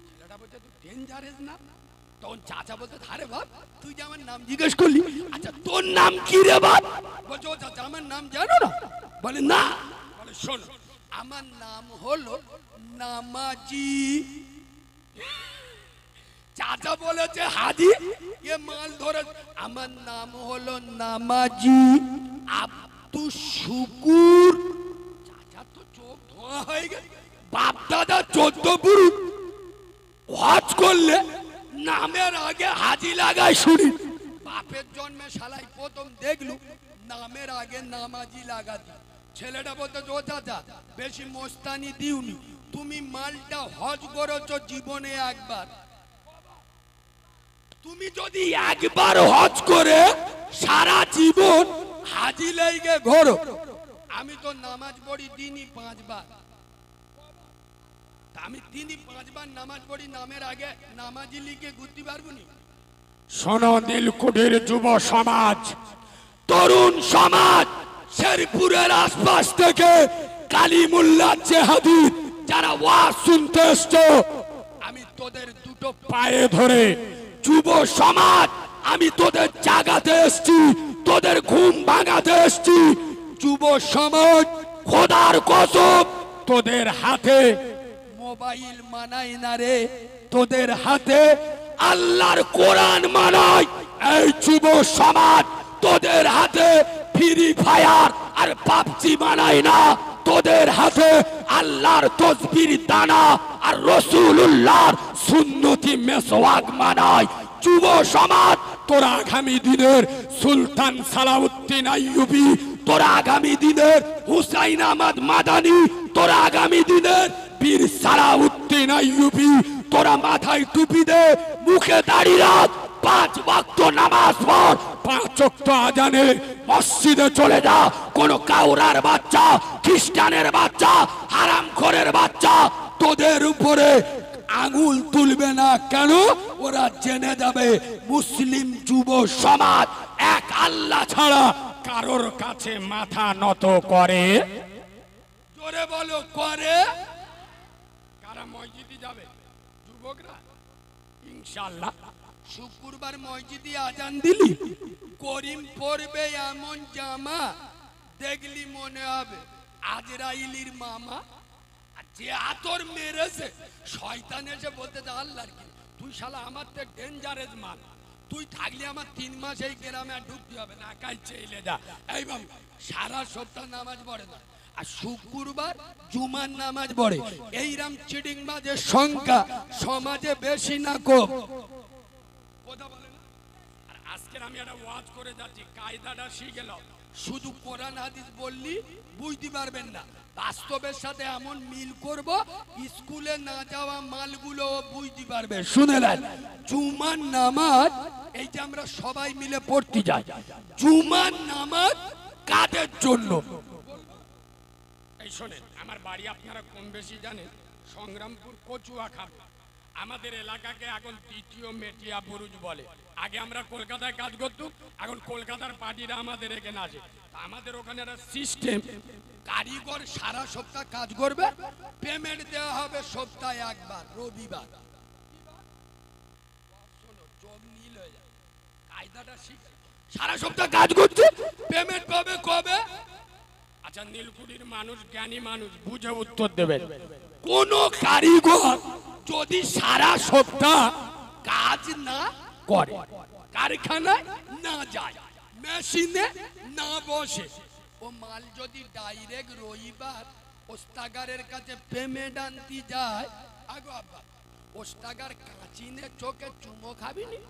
S1: ছেলেটা বলছে তুই ডেঞ্জারাস না? তখন চাচা বলতে, আরে বাপ তুই যে আমার নাম জিজ্ঞেস করলি, আচ্ছা তোর নাম কি রে বাপ? বলছে ও চাচা আমার নাম জানো না? বলে না। বলে শোন, আমার নাম হলো নামাজি। চাচা বলেছে হাজি, এ মাল ধরে। আমার নাম হলো নামাজি আব্দুল শুকুর। চাচা তো চোখ ধোয়া হয়ে গেছে। বাপ দাদা 14 পুরুষ হজ করলে নামের আগে হাজি লাগায় শুনি। বাপের জন্মে শালাই প্রথম দেখলু নামের আগে নামাজি লাগাতি। ছেলেটা বলতে, ও চাচা বেশি মোস্তানি দিওনি, তুমি মালটা হজ করেছো জীবনে একবার। তুমি যদি একবার হজ করে সারা জীবন হাজি লেগে ঘোরো। আমি তো নামাজ পড়ি দিনই 5 বার। আমি দিনই 5 বার নামাজ পড়ি, নামের আগে নামাজি লিখে ঘুরতে পারবো নি?
S2: শোনো দিলকুটির যুব সমাজ, তরুণ সমাজ, শেরপুরের আশপাশ থেকে কালিমুল্লাহ জেহাদি যারা ওয়াজ শুনতে এসছো,
S1: আমি তোদের দুটো
S2: পায়ে ধরে যুব সমাজ, আমি তোদের জাগাতে এসছি, তোদের ঘুম ভাঙাতে এসছি। যুব সমাজ, খোদার কসম তোদের হাতে
S1: মোবাইল মানাই না রে,
S2: তোদের হাতে আল্লাহর কোরআন মানায়। এই যুব সমাজ, তোদের হাতে ফ্রি ফায়ার আর পাবজি মানায় না, তোদের হাতে আল্লাহর তসবির দানা আর রাসূলুল্লাহর সুন্নতি মেসওয়াক মানায়। যুব সমাজ, তোরা আগামী দিনের সুলতান সালাউদ্দিন আইয়ুবী, তোরা আগামী দিনের হুসাইন আহমদ মাদানি, তোরা আগামী দিনের বীর সালাউদ্দিন আইয়ুবী, তোরা মাথায় টুপি দে, মুখে দাড়ি রাখ, 5 ওয়াক্ত নামাজ পড়, 5 ওয়াক্ত আজানে মসজিদে চলে যা। কোন কাউরার বাচ্চা, খ্রিস্টানের বাচ্চা, হারামখোরের বাচ্চা তোদের উপরে আঙুল তুলবে না। কেন? ওরা জেনে যাবে মুসলিম যুব সমাজ এক আল্লাহ ছাড়া কারোর কাছে মাথা নত করে।
S1: জোরে বলো করে।
S2: কারা মসজিদে যাবে? যুবকরা ইনশাআল্লাহ।
S1: শুক্রবার মসজিদে আজান দিলি, করিম পড়বে এমন জামা দেখলি মনে হবে আজরাইলির মামা। আর যে আতর মেরেছে শয়তান এসে বলতে যা আল্লাহর কি, তুই শালা আমার তো ডেঞ্জারাস মাল, তুই থাকলে আমার 3 মাস এই গ্রামে আর ঢুকতে হবে না, একাই চেলে যা। এই বাবু সারা সপ্তাহ নামাজ পড়ে না, আর শুক্রবার জুমার নামাজ পড়ে। এইরাম চিডিংবাজের সংখ্যা সমাজে বেশি না কম? কথা বলে না। আর আজকের আমি একটা ওয়াজ করে যাচ্ছি, কায়দাটা শিখে নাও। শুধু কোরআন হাদিস বললি বুঝতে পারবেন না, বাস্তবের সাথে এমন মিল করব স্কুলে না যাওয়া মালগুলো বুঝতে পারবে। শুনে নেন, জুমার নামাজ এই যে আমরা সবাই মিলে পড়তে যাই, জুমার নামাজ কাদের জন্য?
S2: এই শোনেন, আমার বাড়ি আপনারা কম বেশি জানেন, সংগ্রামপুর কচুয়াখাল। আমাদের এলাকাকে এখন 2য় মেটিয়া বুরুজ বলে। আগে আমরা কলকাতায় কাজ করতাম, এখন কলকাতার পার্টিরা আমাদের এখানে আসে। আমাদের ওখানে একটা সিস্টেম,
S1: কারিগর সারা সপ্তাহ কাজ করবে, পেমেন্ট দেওয়া হবে সপ্তাহে একবার, রবিবার। শোনো, যোগ নীল হয়ে যায়, কায়দাটা শিখে। সারা সপ্তাহ কাজ করছে, পেমেন্ট পাবে কবে?
S2: আচ্ছা, নীলকুঠির মানুষ জ্ঞানী মানুষ, বুঝে উত্তর দেবেন। কোন কারিগর যদি সারা সপ্তাহ কাজ না করে, কারখানায় না যায়, মেশিনে না বসে, ও মাল যদি ডাইরেক্ট রবিবার ওস্তাগারের কাছে পেমেন্ট আনতে যায়, আগো আব্বা ওস্তাগার কাঁচিনে চোখে চুমো খাবিনি?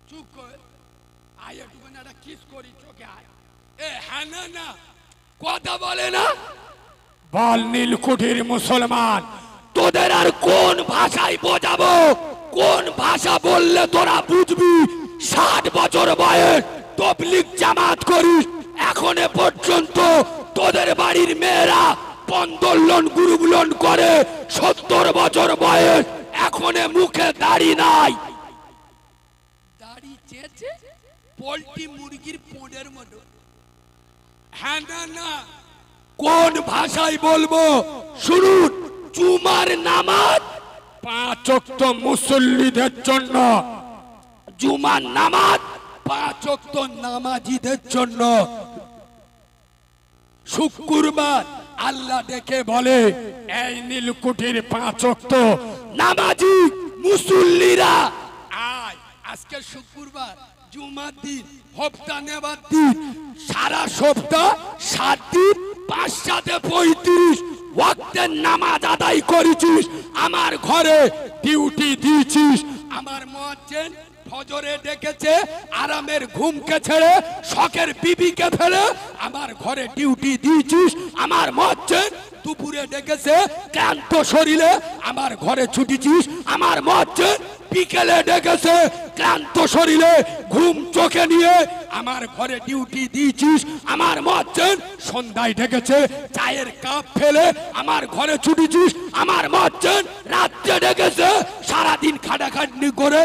S2: চুপ করে আয়, একটু একটা কিস করি চোখে আয়। এ হ্যাঁ না না কথা বলে না। বল নীলকুঠির মুসলমান, তোদের আর কোন ভাষায় বোঝাবো? কোন ভাষা বললে তোরা বুঝবি? 60 বছর বয়স তবলিগ জামাত করিস, এখনো পর্যন্ত তোদের বাড়ির মেয়েরা পন্দলন গুরুগুলন করে, 70 বছর বয়স এখনো মুখে দাড়ি নাই। দাড়ি চেয়েছে পোল্ট্রি মুরগির পোড়ের মতো। হ্যাঁ না না কোন ভাষায় বলবো শুনুন। জুমার নামাজ 5 ওয়াক্ত মুসল্লিদের জন্য, জুমার নামাজ 5 ওয়াক্ত নামাজিদের জন্য। শুক্রবার আল্লাহ ডেকে বলে, এই নীলকুঠির 5 ওয়াক্ত নামাজি মুসল্লিরা আয়। আজকে শুক্রবার, জুমার দিন, হপ্তা নেবার দিন, সারা সপ্তাহ 7 দিন 5 সাথে 35 ওয়াক্তের নামাজ আদায় করেছিস, আমার ঘরে ডিউটি দিয়েছিস। আমার মুয়াজ্জিন ফজরে ডেকেছে, আরামের ঘুমকে ছেড়ে শখের বিবিকে ফেলে আমার ঘরে ডিউটি দিয়েছিস। আমার মুয়াজ্জিন দুপুরে ডেকেছে, ক্লান্ত শরীরে আমার ঘরে ছুটিছিস। আমার মুয়াজ্জিন বিকেলে ডেকেছে, ক্লান্ত শরীরে ঘুম চোখে নিয়ে আমার ঘরে ডিউটি দিয়েছিস। আমার মুয়াজ্জিন সন্ধ্যায় ডেকেছে, চায়ের কাপ ফেলে আমার ঘরে ছুটিছিস। আমার মুয়াজ্জিন রাত্রে ডেকেছে, সারাদিন খাটাখাটনি করে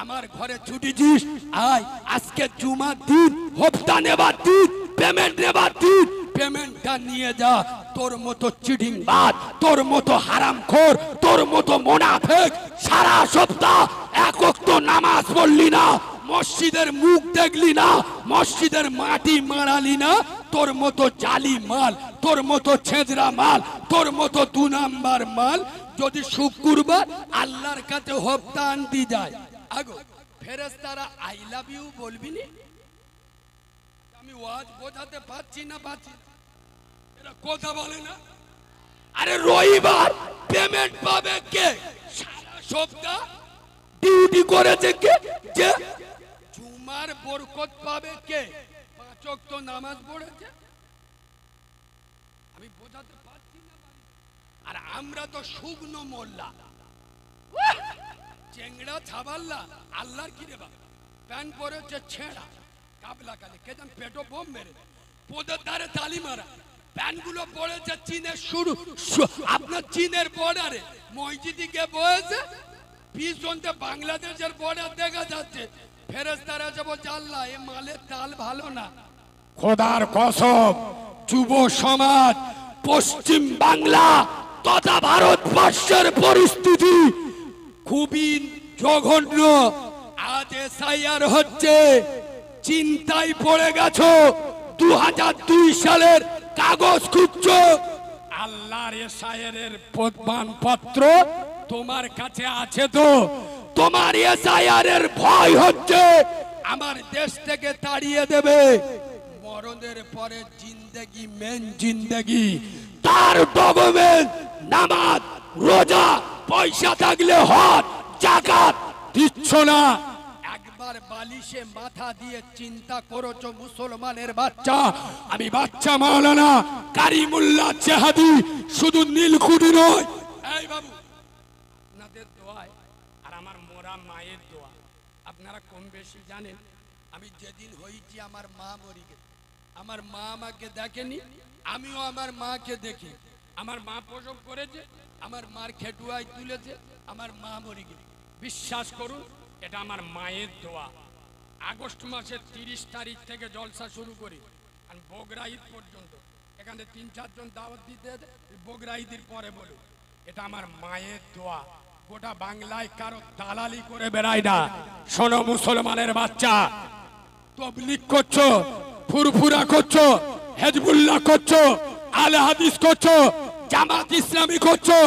S2: আমার ঘরে ছুটিছিস। আয়, আজকে জুমার দিন, হপ্তা নেবার দিন, পেমেন্ট নেবার দিন, পেমেন্টটা নিয়ে যা। তোর মতো চিটিংবাজ, তোর মতো হারামখোর, তোর মতো মুনাফিক সারা সপ্তাহ 1 ওয়াক্ত নামাজ পড়লি না, মসজিদের মুখ দেখলি না, মসজিদের মাটি মারালি না, তোর মতো জালি মাল, তোর মতো ছেঁচড়া মাল, তোর মতো 2 নাম্বার মাল যদি শুক্রবার আল্লাহর কাছে হপ্তা আনতে যায়, আগো ফেরেশতারা আই লাভ ইউ বলবি নি? আমি ওয়াজ বোঝাতে পারছি না, পারছি এরা কথা বলে না। আরে রবিবার পেমেন্ট পাবে কে? সারা সপ্তাহ ডিউটি করেছে কে? যে জুমার বরকত পাবে কে? 5 ওয়াক্ত নামাজ পড়েছে। আমি বোঝাতে পারছি না। আর আমরা তো শুকনো মোল্লা, চেংড়া ছাবাল্লা, আল্লাহর কি রে বাবা, প্যান্ট পরেছে ছেঁড়া, কাবলা কালে কে জান পেটো বোম মেরে পোদের ধারে তালি মারা, প্যান্টগুলো পড়েছে চীনের শুরু, আপনার চীনের বর্ডারে মসজিদে গিয়ে বসেছে, পিছনতে বাংলাদেশের বর্ডার দেখা যাচ্ছে। ফেরেশতারা যে বলছে, আল্লাহ এ মালের তাল ভালো না। খোদার কসম, যুব সমাজ, পশ্চিম বাংলা তথা ভারতবর্ষের পরিস্থিতি খুবই জঘন্য। আজ এসআইআর হচ্ছে, চিন্তায় পড়ে গেছো। 2002 সালের কাগজ খুঁজছো, আল্লাহর এসআইআর প্রমাণপত্র তোমার কাছে আছে তো? তোমার এসআইআর এর ভয় হচ্ছে আমার দেশ থেকে তাড়িয়ে দেবে। মরণের পরে জিন্দেগি মেন জিন্দেগি, তার ডকুমেন্ট নামাজ, রোজা, পয়সা থাকলে হজ, যাকাত দিচ্ছ না। একবার বালিশে মাথা দিয়ে চিন্তা করেছো মুসলমানের বাচ্চা? আমি বাচ্চা মাওলানা কারিমুল্লাহ চেহাদি, শুধু নীলকুঠি নয়। এই বাবু, আপনাদের দোয়ায় আর আমার মোরা মায়ের দোয়া, আপনারা কম বেশি জানেন, আমি যেদিন হয়েছি আমার মা মরে গেছে। আমার মা আমাকে দেখেনি, আমিও আমার মাকে দেখি। আমার মা প্রসব করেছে, আমার মার খেটুয়ায় তুলেছে, আমার মা মরে গেছে। বিশ্বাস করুন, এটা আমার মায়ের দোয়া। আগস্ট মাসের 30 তারিখ থেকে জলসা শুরু করি আর বগরা ঈদ পর্যন্ত, এখানে 3-4 জন দাওয়াত দিতে, বগরা ঈদের পরে বলুন, এটা আমার মায়ের দোয়া। গোটা বাংলায় কারো দালালি করে বেড়ায় না। শোনো মুসলমানের বাচ্চা, তবলিগ করছো, ফুরফুরা করছো, হেজবুল্লাহ করছো, আলে হাদিস করছো, জামাত ইসলামী করছো,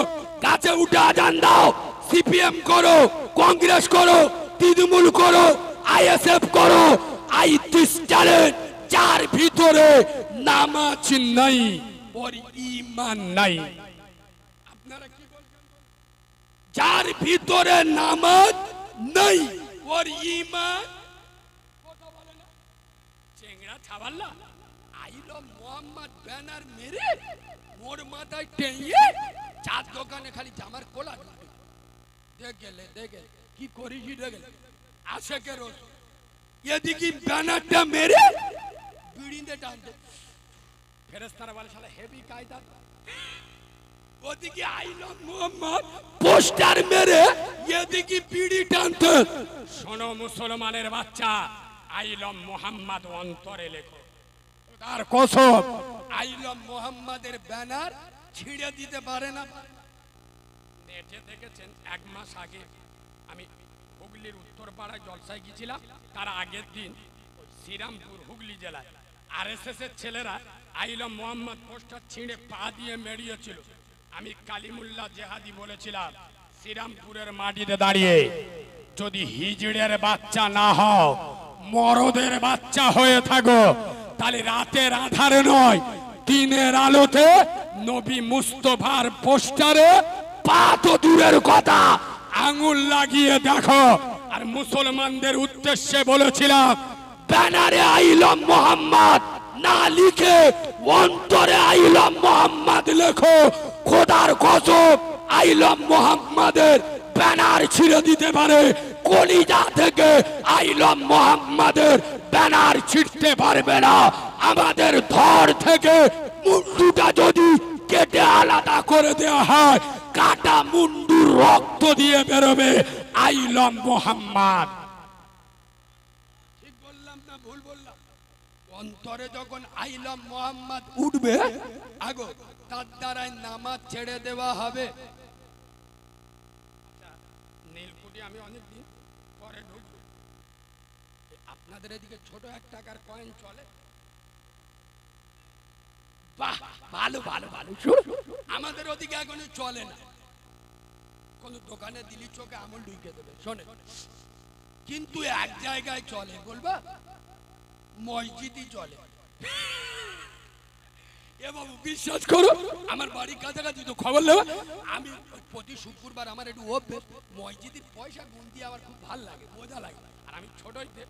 S2: কাছে উঠে আজান দাও। সিপিএম করো, কংগ্রেস করো, তৃণমূল করো, আইএসএফ করো, আইটিস চ্যালেঞ্জ, যার ভিতরে নামাজ নাই ওর ঈমান নাই। আপনারা কি বলছেন? যার ভিতরে নামাজ নাই ওর ঈমান, কথা বলে না চেংড়া ছাবাল্লা আইলো মোহাম্মদ ব্যানার মেরে মোর মাথায় টেঁয়ে চার দোকানে খালি জামার কোলা দেখ গেলে দেখে কি করিস দেখে আশেকের রোজ এদিকে ব্যানারটা মেরে বিড়িতে টানতে ফেরেশতারা বলে শালা হেভি কায়দা। ওদিকে আইলো মোহাম্মদ পোস্টার মেরে এদিকে বিড়ি টানতে। শোনো মুসলমানের বাচ্চা, আইলো মোহাম্মদ অন্তরে লেখো। তার কসম আইলো মোহাম্মদের ব্যানার ছিঁড়ে দিতে পারে না। নেটে দেখেছেন এক মাস আগে আমি হুগলির উত্তরপাড়ায় জলসায় গিয়েছিলাম, তার আগের দিন শ্রীরামপুর হুগলি জেলায় আরএসএস এর ছেলেরা আইলো মোহাম্মদ পোস্টার ছিঁড়ে পা দিয়ে মেরিয়েছিল। আমি কালিমুল্লাহ জেহাদি বলেছিলাম শ্রীরামপুরের মাটিতে দাঁড়িয়ে, যদি হিজড়ের বাচ্চা না হও, মরদের বাচ্চা হয়ে থাকো, তাহলে রাতের আধারে নয় দিনের আলোতে নবী মুস্তফার পোস্টারে পা তো দূরের কথা আঙুল লাগিয়ে দেখো। আর মুসলমানদের উদ্দেশ্যে বলেছিলাম ব্যানারে আইলাম মোহাম্মদ না লিখে অন্তরে আইলাম মোহাম্মদ লেখো। খোদার কসম আইলাম মোহাম্মদের ব্যানার ছিঁড়ে দিতে পারে, কলিজা থেকে আইলাম মোহাম্মদের ব্যানার ছিঁড়তে পারবে না। আমাদের ধর থেকে মুন্ডুটা যদি কেটে আলাদা করে দেওয়া হয়, কাটা মুন্ডুর রক্ত দিয়ে বেরোবে আইলাম মোহাম্মদ। ঠিক বললাম না ভুল বললাম? অন্তরে যখন আইলাম মোহাম্মদ উঠবে আগো, তার দ্বারাই নামাজ ছেড়ে দেওয়া হবে। নীলকুঠি আমি অনেকদিন পরে ঢুকবো। আপনাদের এদিকে ছোট 1 টাকার কয়েন চলে? বাহ, ভালো ভালো ভালো। আমাদের ওদিকে এখনো চলে না। কোন দোকানে দিলি চোখে আমল ঢুকে দেবে। শোনে, কিন্তু এক জায়গায় চলে, বলবা মসজিদই চলে। এ বাবু বিশ্বাস করো, আমার বাড়ির কাছাকাছি তো খবর নেবে, আমি প্রতি শুক্রবার আমার একটু অভ্যেস, মসজিদের পয়সা গুণ দিয়ে আমার খুব ভালো লাগে, মজা লাগে। আর আমি ছোটইতে,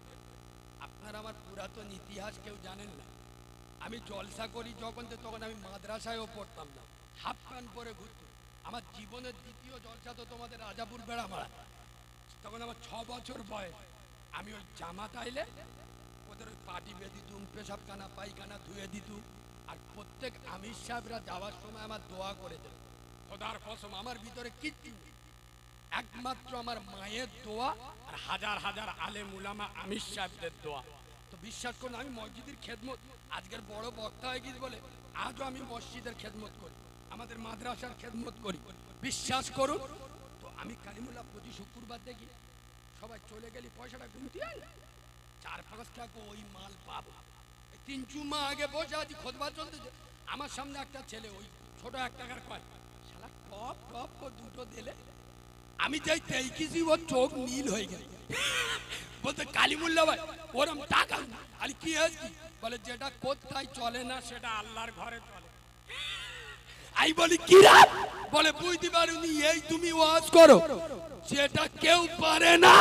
S2: আপনারা আমার পুরাতন ইতিহাস কেউ জানেন না, আমি জলসা করি যখন, তখন আমি মাদ্রাসায়ও পড়তাম না, হাফ প্যান্ট পরে ঘুরতাম। আমার জীবনের দ্বিতীয় জলসা তো তোমাদের রাজাপুর বেড়ামারা, তখন আমার 6 বছর বয়স। আমি ওই জামাত আইলে ওদের ওই পাটি বেঁধে দিতুম, পেশাবখানা পায়খানা ধুয়ে দিতুম। আর প্রত্যেক আমির সাহেবরা যাওয়ার সময় আমার দোয়া করে দেন। খোদার কসম আমার ভিতরে কিচ্ছু নেই, একমাত্র আমার মায়ের দোয়া আর হাজার হাজার আলেম উলামা আমির সাহেবদের দোয়া। তো বিশ্বাস করুন, আমি মসজিদের খেদমত, আজকের বড় বক্তা হয়ে গিয়ে বলে আজও আমি মসজিদের খেদমত করি, আমাদের মাদ্রাসার খেদমত করি। বিশ্বাস করুন, তো আমি কালিমুল্লাহ প্রতি শুক্রবার দেখি সবাই চলে গেলে পয়সাটা গুনতে হয়, 4-5 টাকা ওই মাল পাবো। 3 জুমা আগে বসে আছি, খোদবা চলতেছে, আমার সামনে একটা ছেলে ওই ছোট 1 টাকার কয়েন, শালা টপ টপ করে দুটো দিলে, আমি যাই তেইকিছি, ওর চোখ নীল হয়ে গেল। বলতে কালিমুল্লাহ ভাই ওরম টাকা, আরে কি হয়েছে? বলে যেটা কোথায় চলে না সেটা আল্লাহর ঘরে চলে। আই বলি কি রে? বলে বুঝতে পারুনি, এই তুমি ওয়াজ করো, যেটা কেউ পারে না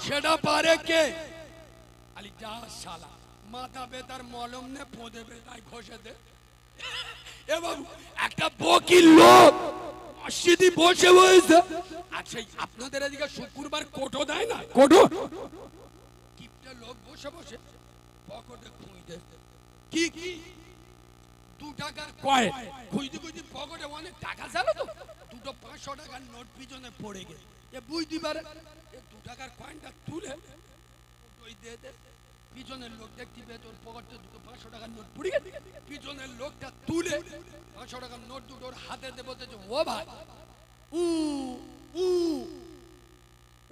S2: সেটা পারে কে? আলি যা শালা, মাথা বেতার মলম নে পোঁদে বেতায় ঘষে দে। এ বাবু একটা বকির লোক মসজিদে বসে হয়েছে, আর সেই আপনাদের এদিকে শুক্রবার কোটো দেয় না, কোটো কিপটা লোক বসে বসে পকেটে খুঁজে কি কি 2 টাকার কয়েন খুঁজতে খুঁজতে পকেটে অনেক টাকা ছিল তো, দুটো 500 টাকার নোট পিছনে পড়ে গেছে। এ বুঝতে পারে, এ 2 টাকার কয়েনটা তুলে ওই দিয়ে দে। পিছনের লোক দেখতে পেয়ে তোর পকেটে দুটো 500 টাকার নোট পড়ে গেছে, পিছনের লোকটা তুলে 500 টাকার নোট দুটো ওর হাতে দিয়ে বলতেছে, ও ভাই উ উ,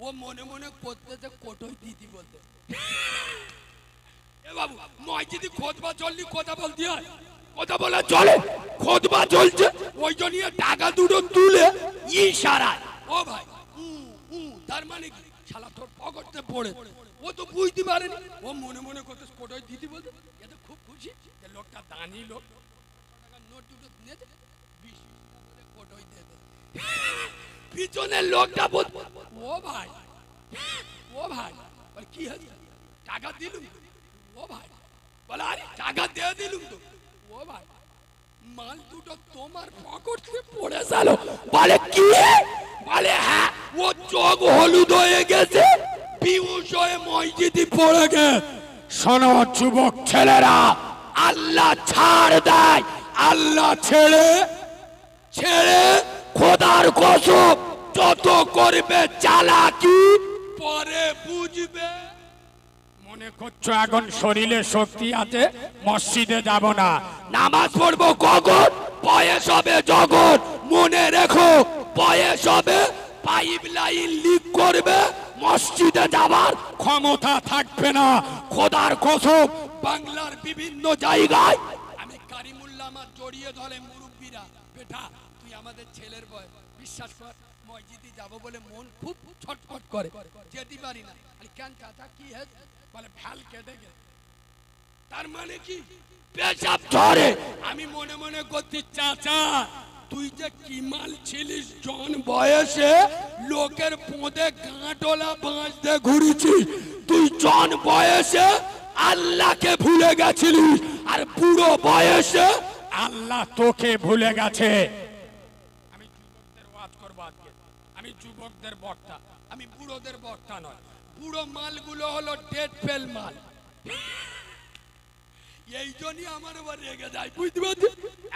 S2: ও মনে মনে করতেছে কোটোই দিদি বলতে। এ বাবু মসজিদে খোদবা চললি কথা বলতে হয়, কথা বলা চলে? খোদবা চলছে, ওই জন্য টাকা দুটো তুলে ইশারায়
S1: ও ভাই তার মানে কি শালা তোর পকেটে পড়ে, ও তো বুঝতে পারেনি, ও মনে মনে করতে ফটোই দিতে বলতে, এ তো খুব খুশি যে লোকটা দানি লোক, টাকার নোট দুটো নিয়েছে, 20 টাকা করে ফটোই দিয়ে দে।
S2: পিছনের লোকটা
S1: ও ভাই বলে কি হয়েছে, টাকা দিলুম তো? ও ভাই বলে আরে টাকা দিয়ে দিলুম তো। ও ভাই মাল দুটো তোমার পকেটে পড়ে গেল।
S2: বলে কি? বলে হ্যাঁ, ও চোখ হলুদ হয়ে গেছে, বিহুশ হয়ে মসজিদে পড়ে গে। শোনো যুবক ছেলেরা, আল্লাহ ছাড় দেয়, আল্লাহ ছেড়ে খোদার কসম যত করবে চালাকি
S1: পরে বুঝবে।
S2: মনে করছো এখন শরীরে শক্তি আছে, মসজিদে যাব না, নামাজ পড়বো কখন? বয়স হবে যখন। মনে রেখো, বয়স হবে, পাইপ লাইন লিক করবে, মসজিদে যাবার ক্ষমতা থাকবে না। খোদার কসম বাংলার বিভিন্ন জায়গায়
S1: আমি কারিমুল্লাহ আমার জড়িয়ে ধরে মুরব্বীরা, বেটা তুই আমাদের ছেলের বয়, বিশ্বাস কর মসজিদে যাবো বলে মন খুব ছটফট করে, যেতে পারি না। আরে কেন চাচা কি হয়েছে? বলে ভ্যাল কেটে গেছে। তার মানে কি
S2: পেশাব ধরে।
S1: আমি মনে মনে করছি চাচা তুই যে কি মাল ছিলিস জন বয়সে, লোকের পোঁদে গাঁটলা বাঁশ দিয়ে
S2: ঘুরেছি, তুই জন বয়সে আল্লাহকে ভুলে গেছিলিস, আর বুড়ো বয়সে আল্লাহ তোকে ভুলে গেছে।
S1: আমি যুবকদের ওয়াজ করবো আজকে, আমি যুবকদের বক্তা, আমি বুড়োদের বক্তা নয়। বুড়ো মালগুলো হলো ডেড ফেল মাল, এই জন্যই আমার এবার রেগে যায়, বুঝতে পারছি।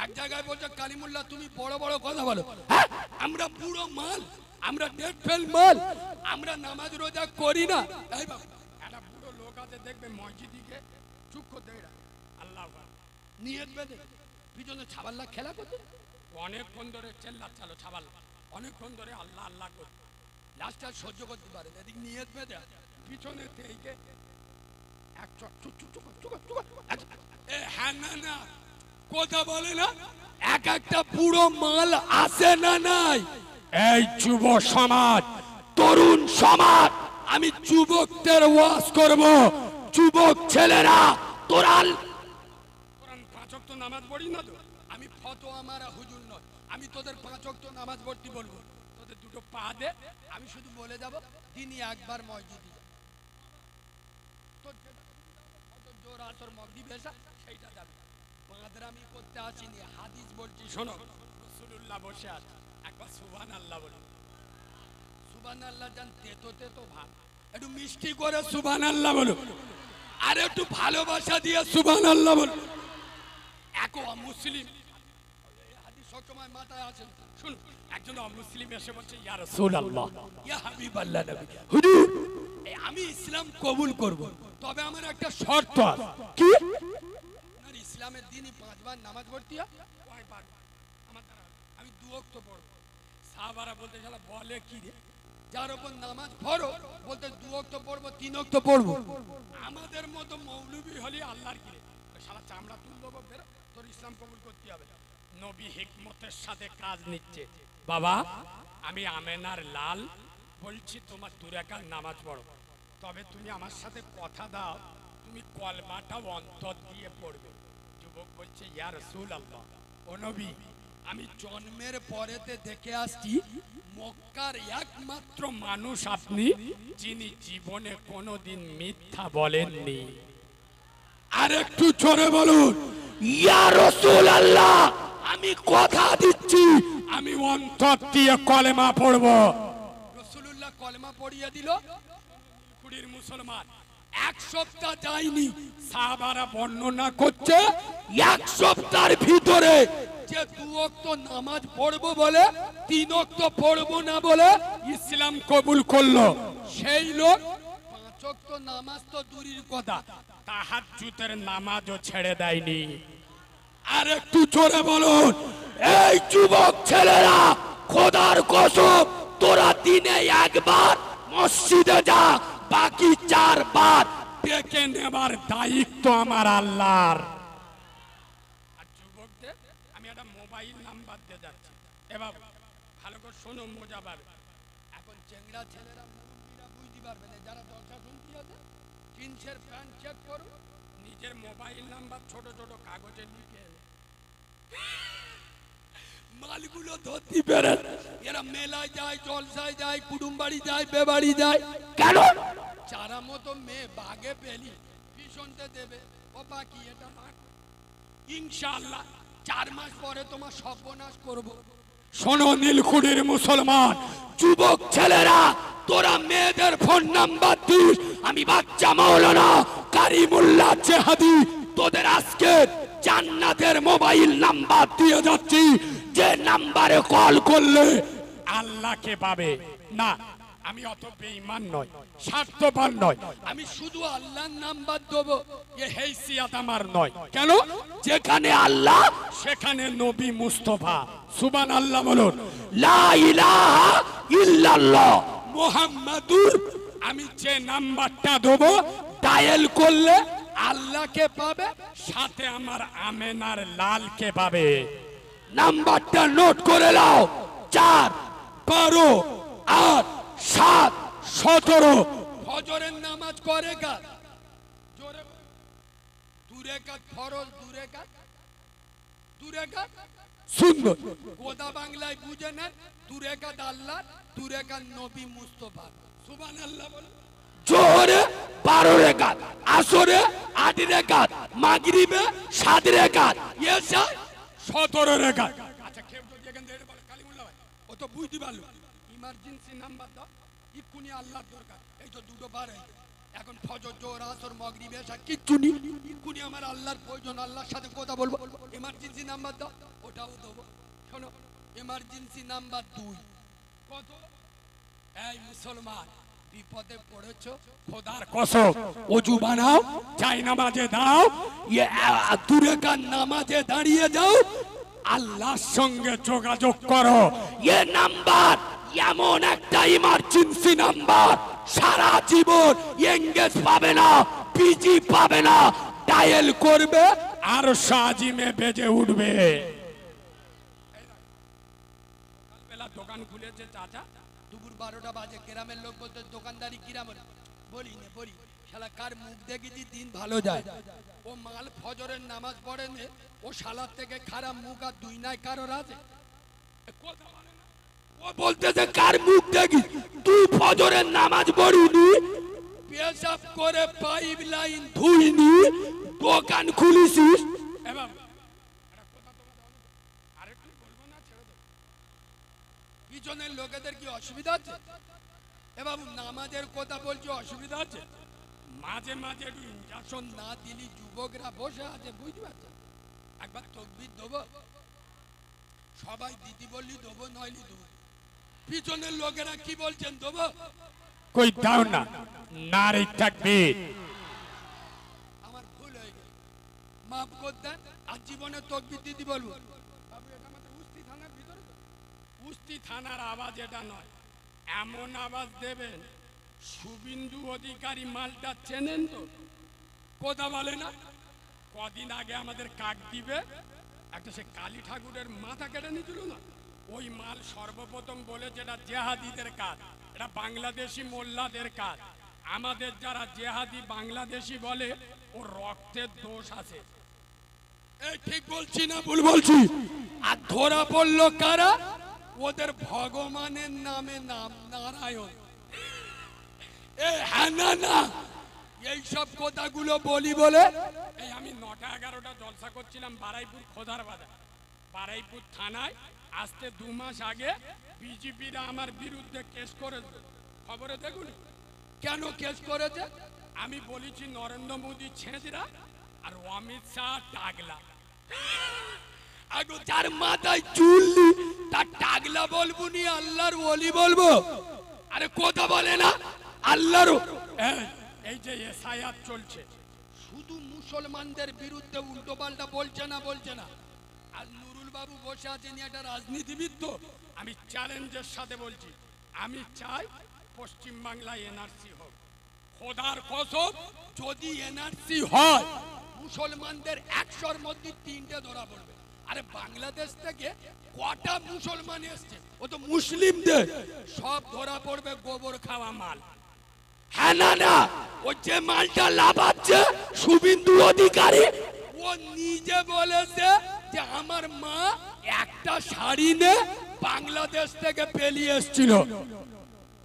S1: এক জায়গায় বলছে কালিমুল্লাহ তুমি বড় বড় কথা বলো, হ্যাঁ আমরা বুড়ো মাল, আমরা ডেড ফেল মাল, আমরা নামাজ রোজা করি না। এই বাবা একটা বুড়ো লোক আছে দেখবে মসজিদিকে চুপ করতে আল্লাহ নিয়ত বেঁধে পিছনে ছাবাল্লা খেলা করছে, অনেকক্ষণ ধরে চেল্লাচ্ছালো ছাবাল্লা, অনেকক্ষণ ধরে আল্লাহ আল্লাহ করছে, লাস্ট আর সহ্য করতে পারে না, এদিক নিয়ত বেঁধে পিছনে থেকে এক চক চুক চুক চুক চুক চুক, এ হ্যাঁ না না কথা বলে না, এক একটা বুড়ো মাল আসে না নাই।
S2: এই যুব সমাজ, তরুণ সমাজ, আমি যুবকদের ওয়াজ করব। যুবক ছেলেরা, তোরা
S1: কোরআন 5 ওয়াক্ত নামাজ পড়ি না তো, আমি ফতোয়া মারা হুজুর নয়, আমি তোদের 5 ওয়াক্ত নামাজ পড়তে বলবো, তোদের দুটো পা দে, আমি শুধু বলে যাব দিনই একবার মসজিদে যা, তোর জোর আসর মগরিব এসা সেইটা যাবে, বাঁদরামি করতে আসিনি, হাদিস বলছি শোনো। রাসূলুল্লাহ বসে আছে, একবার সুবহানাল্লাহ বলো, সুবহানাল্লাহ জান তেতো তেতো ভাত, একটু মিষ্টি করে সুবহানাল্লাহ বলো, আর একটু ভালোবাসা দিয়ে সুবহানাল্লাহ বলো। একো মুসলিম হাদিস সবসময় মাথায় আছে, শুনুন, একজন অমুসলিম এসে বলছে ইয়া রাসূলুল্লাহ, ইয়া হাবিবাল্লাহ নবী, হুজুর আমি ইসলাম কবুল করব, তবে আমার একটা শর্ত আছে।
S2: কি?
S1: আপনার ইসলামের দিনই 5 বার নামাজ পড়তে হয়, কয়বার? আমার দ্বারা আমি 2 ওয়াক্ত পড়ব। সাহাবারা বলতে শালা বলে কি রে, যার উপর নামাজ পড়ো বলতে 2 ওয়াক্ত পড়বো 3 ওয়াক্ত পড়বো। আমাদের মতো মৌলবি হলে আল্লাহর কি রে, শালা চামড়া তুল দেবো, বেরো, তোর ইসলাম কবুল করতে হবে। নবী হিকমতের সাথে কাজ নিচ্ছে, বাবা আমি আমেনার লাল বলছি তোমার 2 রাকাত নামাজ পড়ো, তবে তুমি আমার সাথে কথা দাও তুমি কলমাটা অন্তর দিয়ে পড়বে। যুবক বলছে ইয়া রাসূলুল্লাহ, ও নবী আমি জন্মের পরেতে দেখে আসছি মক্কার একমাত্র মানুষ আপনি যিনি জীবনে কোনোদিন মিথ্যা বলেননি।
S2: আর একটু জোরে বলুন, ইয়া রাসূলুল্লাহ, আমি কথা দিচ্ছি আমি অন্তর দিয়ে কলেমা পড়ব।
S1: রাসূলুল্লাহ কলেমা পড়িয়ে দিল, কুড়ির মুসলমান। 1 সপ্তাহ যায়নি,
S2: সাহাবারা বর্ণনা করছে 1 সপ্তাহের ভিতরে
S1: যে 2 ওয়াক্ত নামাজ পড়বো বলে 3 ওয়াক্ত পড়বো না বলে
S2: ইসলাম কবুল করলো।
S1: সেই লোক 5 ওয়াক্ত নামাজ তো দূরের কথা,
S2: তাহাজ্জুদের নামাজও ছেড়ে দেয়নি। আর একটু জোরে বলুন, এই যুবক ছেলেরা, খোদার কসম তোরা দিনে একবার মসজিদে যা, বাকি 4 বার ডেকে নেবার দায়িত্ব আমার আল্লাহর। আর যুবক এবার ভালো করে শোনো, মজা পাবে।
S1: এখন চেংড়া ছেলেরা মুরব্বীরা বুঝতে পারবে না, যারা দশা শুনতে আছে জিন্সের প্যান্ট চেক করো,
S2: নিজের মোবাইল নাম্বার ছোট ছোট কাগজে লিখে এনে
S1: মালগুলো ধরতে পেরে এরা মেলায় যায়, জলসায় যায়, কুটুম বাড়ি যায়, বেবাড়ি যায়। কেন? চারা মতো মেয়ে বাগে পেলি ভীষণতে দেবে, ও বাকি এটা রাখ, ইনশাআল্লাহ 4 মাস পরে তোমার সর্বনাশ করব।
S2: শোনো নীলকুঠির মুসলমান যুবক ছেলেরা, তোরা মেয়েদের ফোন নাম্বার দিস, আমি বাচ্চা মাওলানা কারিমুল্লাহ জেহাদি তোদের আজকে জান্নাতের মোবাইল নাম্বার দিয়ে যাচ্ছি, যে নাম্বারে কল করলে আল্লাহকে পাবে না। আমি অত বেঈমান নয়, স্বার্থবান নয়,
S1: আমি শুধু আল্লাহর নাম্বার দেবো,
S2: এ হেইসিয়াত আমার নয়। কেন? যেখানে আল্লাহ সেখানে নবী মুস্তাফা। সুবহানাল্লাহ বলুন। লা ইলাহা ইল্লাল্লাহ মুহাম্মাদুর। আমি যে নাম্বারটা দেবো ডায়াল করলে আল্লাহকে পাবে, সাথে আমার আমেনার লালকে পাবে। নাম্বারটা নোট করে নাও, 4 12 8 7 17।
S1: ফজরের নামাজ করে কাজ জোরে দূরে কাজ ফরজ, দূরে কাজ
S2: সুন্দর
S1: গোদা বাংলায় বুঝে নেন, দূরে কাজ আল্লাহ, দূরে কাজ নবী মুস্তাফা। সুবহানাল্লাহ বলে।
S2: জোহরে 12 রাকাত, আসরে 8 রাকাত, মাগরিবে 7 রাকাত, এশা 17 রাকাত।
S1: আচ্ছা কেউ যদি এখান থেকে বলে কালিমুল্লাহ ভাই ও তো বুঝতে পারলো, ইমার্জেন্সি নাম্বার দাও, ইক্ষুনি আল্লাহর দরকার, এই তো দুটো বার হয়ে গেছে। এখন ফজর, জোহর, আসর, মাগরিব, এশা কিচ্ছু নেই, ইক্ষুনি আমার আল্লাহর প্রয়োজন, আল্লাহর সাথে কথা বলবো, ইমার্জেন্সি নাম্বার দাও, ওটাও দেবো। শোনো, ইমার্জেন্সি নাম্বার 2 কত? এই মুসলমান বিপদে পড়েছো,
S2: খোদার কসম ওযু বানাও, চাই নামাজে দাও,
S1: দূরে কাজ নামাজে দাঁড়িয়ে যাও,
S2: আল্লাহর সঙ্গে যোগাযোগ করো। এ নাম্বার এমন একটা ইমার্জেন্সি নাম্বার, সারা জীবন এঙ্গেজ পাবে না, বিজি পাবে না, ডায়াল করবে আর সাজিমে বেজে উঠবে। সকালবেলা দোকান খুলেছে চাচা,
S1: দুপুর 12টা বাজে, গ্রামের লোক বলতে দোকানদারি কিরামের বলি শালা কার মুখ দেখেছি দিন ভালো যায়। ও মাল ফজরের নামাজ পড়ে নে, ও শালার থেকে খারাপ মুখ আর 2 নাই কারোর আছে?
S2: কথা বলে না। ও বলতেছে কার মুখ দেখি, তুই ফজরের নামাজ পড়িনি,
S1: পেশাব করে পাইপ লাইন
S2: ধুইনি, দোকান খুলিছিস। এবার
S1: পিছনের লোকেদের কি অসুবিধা আছে? এ বাবু নামাজের কথা বলছি, অসুবিধা আছে?
S2: মাঝে মাঝে একটু
S1: ইনজাকশন না দিলি যুবকরা বসে আছে, বুঝতে পারছেন? একবার তকবির দেবো, সবাই দিদি বললি দেবো, নইলি দেবো। পিছনের লোকেরা কি বলছেন দেবো?
S2: কই দাও না, নারী তাকবীর।
S1: আমার ভুল হয়ে গেছে, মাফ করতেন, আর জীবনে তকবির দিদি বলবো। বাবু এটা আমাদের উস্তি থানার ভিতরে তো?
S2: উস্তি থানার আওয়াজ এটা নয়, এমন আওয়াজ দেবেন শুভেন্দু অধিকারী মালটা চেনেন তো? কথা বলে না। কদিন আগে আমাদের কাক দিবে একটা, সে কালী ঠাকুরের মাথা কেটে নিয়েছিল না, ওই মাল সর্বপ্রথম বলেছে এটা জেহাদিদের কাজ, এটা বাংলাদেশি মোল্লাদের কাজ। আমাদের যারা জেহাদি বাংলাদেশি বলে ও রক্তের দোষ আছে।
S1: এই ঠিক বলছি না ভুল বলছি? আর ধরা পড়লো কারা? ওদের ভগবানের নামে নাম নারায়ণ। হ্যাঁ না এইসব কথাগুলো বলি বলে
S2: এই আমি 9টা 11টা জলসা করছিলাম বারাইপুর খোদার বাজার, বারাইপুর থানায়। আসতে 2 মাস আগে বিজেপিরা আমার বিরুদ্ধে কেস করেছে, খবরে দেখুন।
S1: কেন কেস করেছে?
S2: আমি বলেছি নরেন্দ্র মোদী ছেঁচড়া আর অমিত শাহ টাগলা।
S1: আগো যার মাথায় চুল তার টাগলা বলবো নি, আল্লাহর ওলি বলবো? আরে কথা বলে না আল্লাহর।
S2: এই যে এসআইআর চলছে,
S1: শুধু মুসলমানদের বিরুদ্ধে উল্টো পাল্টা বলছে না। আর নুরুল বাবু বসে আছেন, একটা রাজনীতিবিদ তো।
S2: আমি চ্যালেঞ্জের সাথে বলছি, আমি চাই পশ্চিম বাংলায় এনআরসি হোক। খোদার কসম,
S1: যদি এনআরসি হয় মুসলমানদের 100-র মধ্যে 3টে ধরা পড়বে। আরে বাংলাদেশ থেকে কটা মুসলমান এসছে, ও তো মুসলিমদের সব ধরা পড়বে গোবর খাওয়া মাল।
S2: হ্যাঁ না না, ও যে মালটা লাভাচ্ছে শুভেন্দু অধিকারী,
S1: ও নিজে বলেছে যে আমার মা একটা শাড়ি নে বাংলাদেশ থেকে পেলিয়ে এসছিল।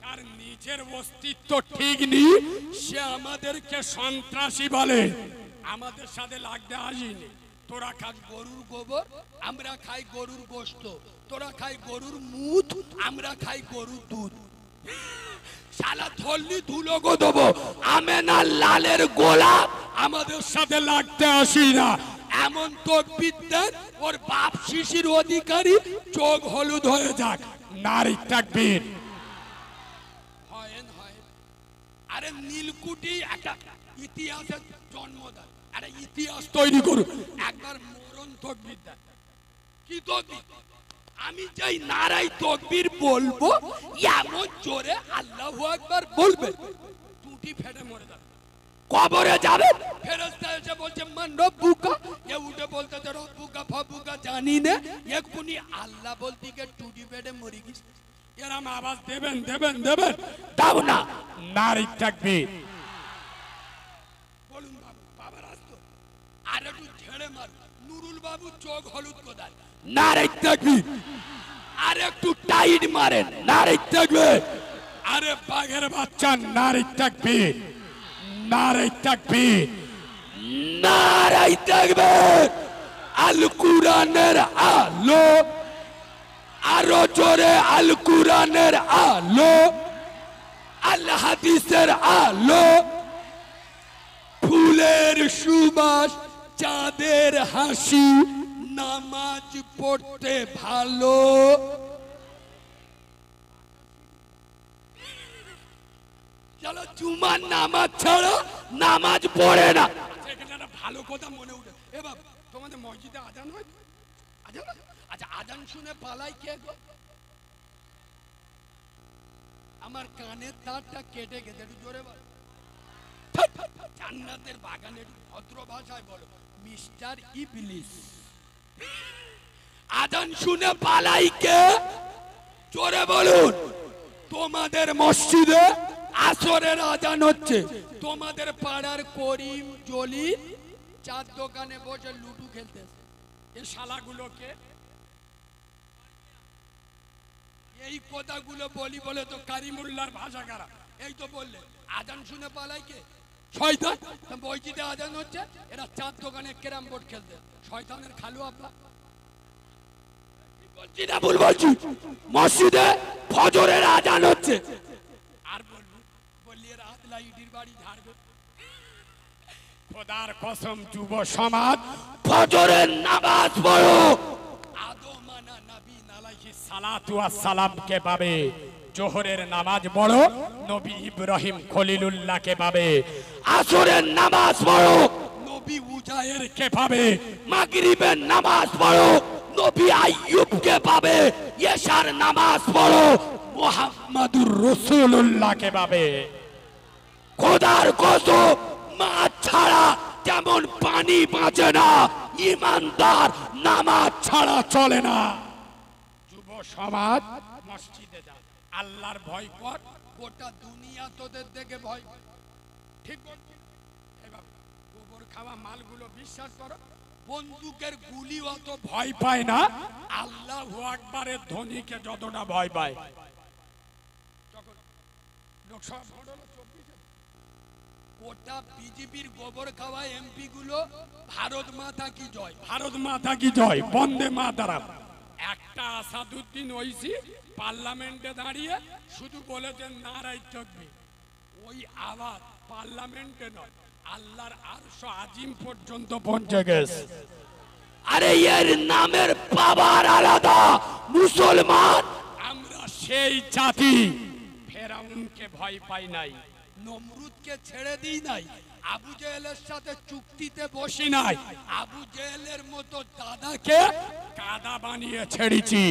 S2: তার নিজের অস্তিত্ব ঠিক নেই, সে আমাদেরকে সন্ত্রাসী বলে। আমাদের সাথে লাগতে আসিনি।
S1: তোরা খাস গরুর গোবর, আমরা খাই গরুর গোশত। তোরা খাই গরুর মুদ, আমরা খাই গরুর দুধ।
S2: শালা ধরলি ধুলোগো দেবো। আমেনা লালের গোলা আমাদের সাথে লাগতে আসি না।
S1: এমন তকবির দেন ওর বাপ শিশির অধিকারী চোখ হলুদ হয়ে যাক।
S2: নারী তাকবীর।
S1: হয় হয়। আরে নীলকুঠি একটা ইতিহাসের জন্মদান, আরে ইতিহাস
S2: তৈরি করুন।
S1: একবার মরণ তকবির দেন। কি তকবির? আমি যাই নারাই তকবির বলবো, এমন জোরে আল্লাহু আকবার বলবে টুটি ফেটে মরে যাবে,
S2: কবরে যাবে।
S1: ফেরেশতা এসে বলছে মান রব্বুকা, এ উঠে বলতে যে রব্বুকা ফাবুকা জানি না, এক্ষুনি আল্লাহ বলতে গিয়ে টুটি ফেটে মরে গেছে।
S2: এরম আওয়াজ দেবেন দেবেন দেবেন, দাও না। নারী তাকবীর।
S1: বলুন বাবু, বাবার আসতো আর একটু ঝেড়ে মার। নুরুল বাবু চোখ হলুদ কোদাল।
S2: নারী তাকবীর। আর একটু টাইট মারেন। নারী তাকবীর। আরে বাঘের বাচ্চা, নারী তাকবীর। নারী তাকবীর। নারী তাকবীর। আল কুরআনের আলো, আরো জোরে আল কুরআনের আলো, আল হাদিসের আলো,
S1: ফুলের সুবাস, চাঁদের হাসি, নামাজ পড়তে ভালো।
S2: চলো জুমার নামাজ ছাড়া নামাজ পড়ে না।
S1: এখানে একটা ভালো কথা মনে উঠে। এ বাবা, তোমাদের মসজিদে আজান হয়? আজান হয়? আচ্ছা, আজান শুনে পালাই কে গো? আমার কানের তারটা কেটে গেছে, একটু জোরে বল। জান্নাতের বাগানে একটু ভদ্র ভাষায় বলো, মিস্টার ইবলিস।
S2: আজান শুনে পালাই কে? জোরে বলুন।
S1: তোমাদের মসজিদে আসরের আজান হচ্ছে, তোমাদের পাড়ার করিম জলিল চার দোকানে বসে লুডু খেলতেছে।
S2: এ শালাগুলোকে
S1: এই কথাগুলো বলি বলে তো কারিমুল্লাহর ভাষা খারাপ। এই তো বললে আজান শুনে পালাই কে? শয়তান। মসজিদে আজান হচ্ছে, এরা চার দোকানে ক্যারাম বোর্ড খেলতে। শয়তানের খালু আপনা।
S2: বলছি না ভুল বলছি? মসজিদে ফজরের আজান হচ্ছে।
S1: আর বলবো, বললি এরা আদলা ইডির বাড়ি ঝাড়বে।
S2: খোদার কসম যুব সমাজ, ফজরের নামাজ পড়ো।
S1: আদমানা নবী আলাইহিস
S2: সালাতু ওয়াস সালাম কে পাবে। জোহরের নামাজ পড়ো, নবী ইব্রাহিম খলিলুল্লাহকে পাবে। আসরের নামাজ পড়ো,
S1: নবী উজায়ের
S2: কে পাবে। মাগরিবের নামাজ পড়ো, নবী আইয়ুবকে পাবে। ইশার নামাজ পড়ো, মুহাম্মাদুর রাসূলুল্লাহকে পাবে। খোদার কসম, মাছ ছাড়া যেমন পানি বাঁচে না, ইমানদার নামাজ ছাড়া চলে না। যুব সমাজ, মসজিদে যা, আল্লাহর ভয় কর।
S1: গোটা দুনিয়া তোদের দেখে ভয় করে। ঠিক বলছি? এই বাবা, গোবর খাওয়া মালগুলো বিশ্বাস করো, বন্দুকের গুলি অত
S2: ভয় পায় না আল্লাহু আকবারের ধ্বনিকে যতটা ভয় পায়।
S1: যখন লোকসভা ভোট হলো 24-এ, গোটা বিজেপির গোবর খাওয়া এমপি গুলো ভারত মাতা কি জয়,
S2: ভারত মাতা কি জয়, বন্দে মাতারাম। একটা আসাদুদ্দিন ওইসি পার্লামেন্টে দাঁড়িয়ে শুধু বলেছেন নারাই তাকবীর। ওই আওয়াজ পার্লামেন্টে নয়, আল্লাহর আরশ আজিম পর্যন্ত পৌঁছে গেছে। আরে এর নামের পাওয়ার আলাদা। মুসলমান আমরা সেই জাতি, ফেরাউনকে ভয় পাই নাই,
S1: নমরুদকে ছেড়ে দিই নাই, আবু জেহেলের সাথে চুক্তিতে বসি
S2: বসি নাই,
S1: আবু জেহেলের মতো দাদাকে
S2: কে কাদা বানিয়ে ছেড়েছি।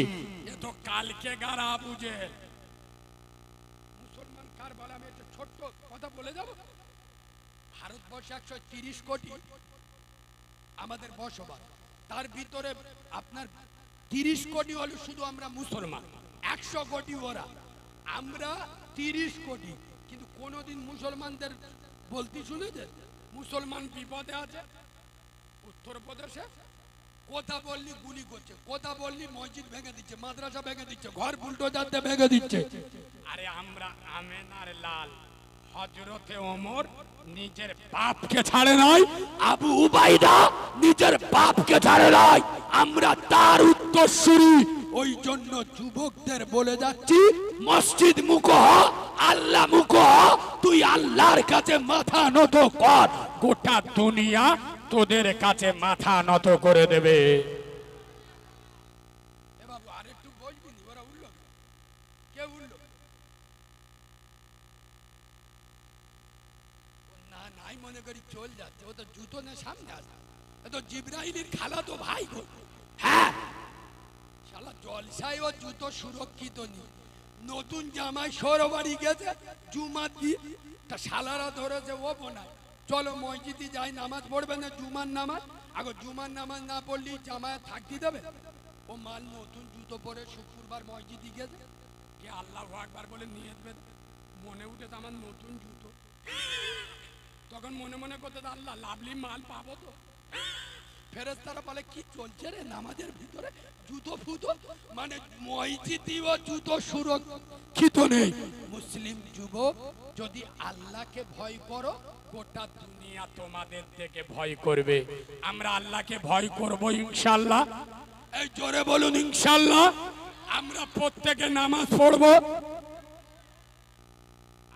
S2: এ তো কালকে গারা আবু জেহেল।
S1: মুসলমান কার বলে, আমি একটা ছোট্ট কথা বলে যাব। ভারতবর্ষে 130 কোটি আমাদের বসবাস, তার ভিতরে আপনার 30 কোটি হলো শুধু আমরা মুসলমান, 100 কোটি ওরা, আমরা 30 কোটি। কিন্তু কোনোদিন মুসলমানদের বলতে শুনেছেন মুসলমান বিপদে আছে? উত্তরপ্রদেশে কথা বললি গুলি করছে, কথা বললি মসজিদ ভেঙে দিচ্ছে, মাদ্রাসা ভেঙে দিচ্ছে, ঘর বুলডোজার দিয়ে ভেঙে দিচ্ছে।
S2: আরে আমরা আমেনার লাল হযরতে ওমর নিজের বাপকে ছাড়ে নাই, আবু উবাইদা নিজের বাপকে ছাড়ে নাই, আমরা তার উত্তরসূরি।
S1: ওই জন্য যুবকদের বলে যাচ্ছি,
S2: মসজিদ মুখ হ, আল্লাহ মুখ হ, তুই আল্লাহর কাছে মাথা নত কর, গোটা দুনিয়া তোদের কাছে মাথা নত করে দেবে।
S1: এ বাবু আর একটু বলবি নি? ওরা উঠলো, কে উঠলো? না নাই মনে করি চল যাচ্ছে, ও তো জুতো না সামনে আসে, এ তো জিব্রাইলের খালা তো ভাই গো।
S2: হ্যাঁ,
S1: শালা জলসায় ও জুতো সুরক্ষিত নেই। নতুন জামাই সরবাড়ি গেছে জুমা দি, তা শালারা ধরেছে ও বোনা চলো মসজিদে যাই, নামাজ পড়বে না জুমার নামাজ, আগে জুমার নামাজ না পড়লি জামায় থাকতে দেবে। ও মাল নতুন জুতো পরে শুক্রবার মসজিদে গেছে,
S2: কে আল্লাহু আকবার বলে নিয়ে আসবে, মনে উঠেছে আমার নতুন জুতো, তখন মনে মনে করতে আল্লাহ লাভলি মাল পাবো তো।
S1: ফেরেশতারা বলে কি চলছে রে নামাজের ভিতরে, জুতো ফুতো, মানে মসজিদে ও জুতো সুরক্ষিত নেই। মুসলিম যুবক যদি আল্লাহকে ভয় করো, গোটা
S2: দুনিয়া তোমাদের থেকে ভয় করবে, আমরা আল্লাহকে ভয় করব ইনশাআল্লাহ। এই জোরে বলুন ইনশাআল্লাহ। আমরা প্রত্যেকে নামাজ পড়বো।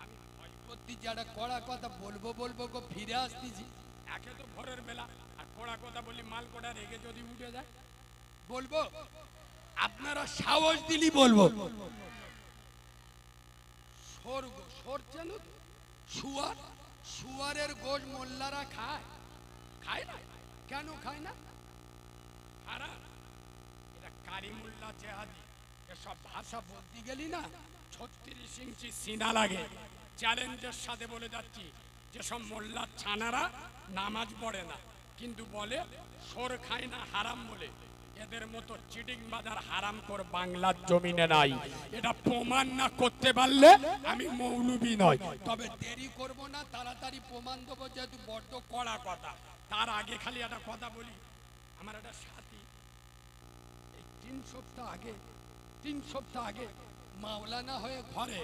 S1: আমি ভয় করতে যারা কড়া কথা বলবো বলবো গো, ফিরে আসতেছি।
S2: একে তো ভোরের বেলা আর কড়া কথা বলি, মাল কোটা রেগে যদি উঠে যায়
S1: বলবো, আপনারা সাহস দিলি বলবো। স্বর্গ সরছেন শুয়ার, শুয়ারের গোশ মোল্লারা খায়, খায় না? কেন খায় না?
S2: খারাপ, এটা কারিমুল্লাহ জেহাদি, এসব ভাষা বলতে গেলি না 36 ইঞ্চি সিনা লাগে। চ্যালেঞ্জের সাথে বলে যাচ্ছি, যেসব মোল্লার ছানারা নামাজ পড়ে না কিন্তু বলে সোর খায় না হারাম বলে, এদের মতো চিটিং বাজার হারাম কর বাংলার জমিনে নাই। এটা প্রমাণ না করতে পারলে আমি মৌলবি নয়।
S1: তবে দেরি করব না, তাড়াতাড়ি প্রমাণ দেবো, যেহেতু বড্ড
S2: কড়া কথা। তার আগে খালি একটা কথা বলি, আমার একটা সাথী
S1: এই 3 সপ্তাহ আগে মাওলানা হয়ে ঘরে,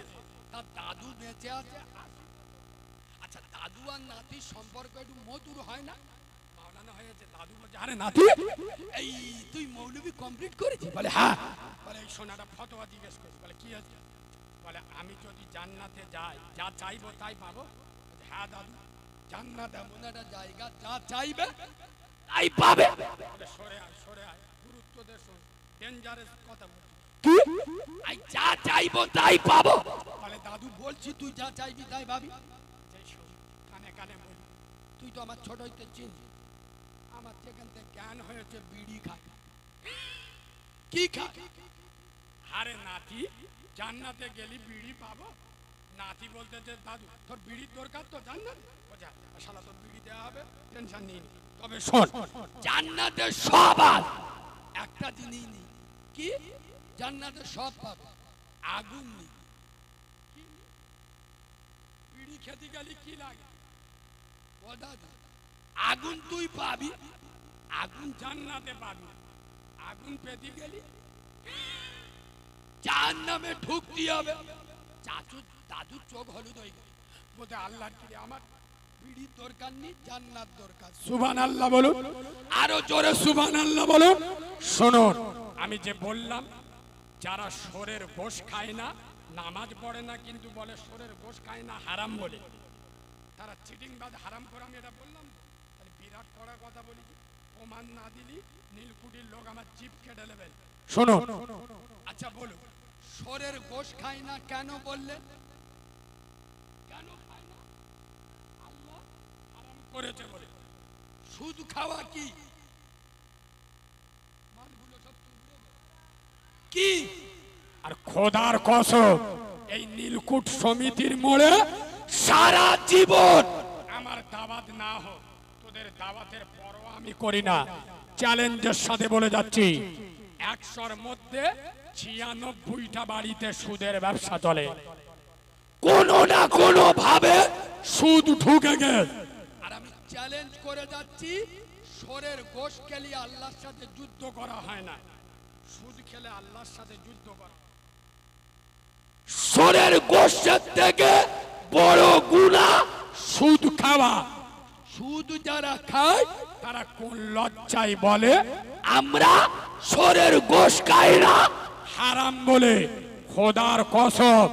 S1: তার দাদু বেঁচে আছে। আচ্ছা দাদু আর নাতির সম্পর্ক একটু মধুর হয় না?
S2: মাওলানা হয়েছে, দাদু বলছে আরে নাতি
S1: এই তুই মৌলবি কমপ্লিট করেছিস?
S2: বলে হ্যাঁ। বলে এই সোনাটা ফতোয়া জিজ্ঞেস করিস? বলে কি আছে? বলে আমি যদি জান্নাতে যাই যা চাইবো তাই পাবো? বলছে, হ্যাঁ দাদু,
S1: জান্নাত এমন একটা জায়গা, যা চাইবে
S2: তাই পাবে। বলে সরে আয়, সরে আয়, গুরুত্ব দে, শোন, ডেঞ্জারাস কথা বলছি। কি?
S1: আই যা চাইবো তাই পাবো?
S2: বলে দাদু
S1: বলছি তুই যা চাইবি তাই ভাবি।
S2: যেই শোন, কানে কানে বলি,
S1: তুই তো আমার ছোট হইতে চিনবি, আমার যেখান থেকে জ্ঞান হয়েছে বিড়ি খায়। কি খায়?
S2: আরে নাতি, জান্নাতে গেলি বিড়ি পাবো? নাতি বলতেছে দাদু তোর বিড়ির দরকার তো জান্নাত? বলছে শালা তোর বিড়ি দেওয়া হবে, টেনশন নিই। তবে শোন,
S1: জান্নাতে সব আছে, একটা জিনিস নেই। কি? জান্নাতে সব পাবে, আগুন নেই।
S2: বিড়ি খেতে গেলে কি লাগে?
S1: ও দাদা, আগুন তুই পাবি,
S2: আগুন জান্নাতে পাবি, আগুন পেতে গেলি
S1: জাহান্নামে ঢুকতে হবে। চাচু দাদুর চোখ হলুদ হয়ে গেল,
S2: বলতে আল্লাহর কি আমার
S1: বিড়ির দরকার নেই, জান্নাত দরকার।
S2: সুবহানাল্লাহ বলুন, আরো জোরে সুবহানাল্লাহ বলুন। শুনুন, আমি যে বললাম যারা সোরের গোশ খায় না, নামাজ পড়ে না কিন্তু বলে সোরের গোশ খায় না হারাম বলে, তারা চিটিং বাদ হারাম করে, আমি এটা বললাম তো। তাহলে বিরাট কড়া কথা বলি, প্রমাণ না দিলি নীলকুঠির লোক আমার জিপ কেটে নেবেন। শোনো,
S1: আচ্ছা বলুন, সোরের গোশ খায় না কেন বললে? কেন খায় না? আল্লাহ
S2: হারাম করেছে বলে।
S1: সুদ খাওয়া কি? মালগুলো সব তুলে দে। কি?
S2: আর খোদার কসম, এই নীলকুঠ সমিতির মোড়ে সারা জীবন আমার দাওয়াত না হোক, তোদের দাওয়াতের পরও আমি করি না, চ্যালেঞ্জের সাথে বলে যাচ্ছি 100-র মধ্যে 96টা বাড়িতে সুদের ব্যবসা চলে, কোনো না কোনো ভাবে সুদ ঢুকে গেছে।
S1: আর আমি চ্যালেঞ্জ করে যাচ্ছি, সোরের গোশ খেলে আল্লাহর সাথে
S2: যুদ্ধ করা হয় না, সুদ খেলে আল্লাহর সাথে যুদ্ধ করা। সোরের গোশের থেকে বড় গুনাহ সুদ খাওয়া।
S1: সুদ যারা খায়
S2: তারা কোন লজ্জায় বলে আমরা সোরের গোশ খাই না, হারাম বলে। খোদার কসম,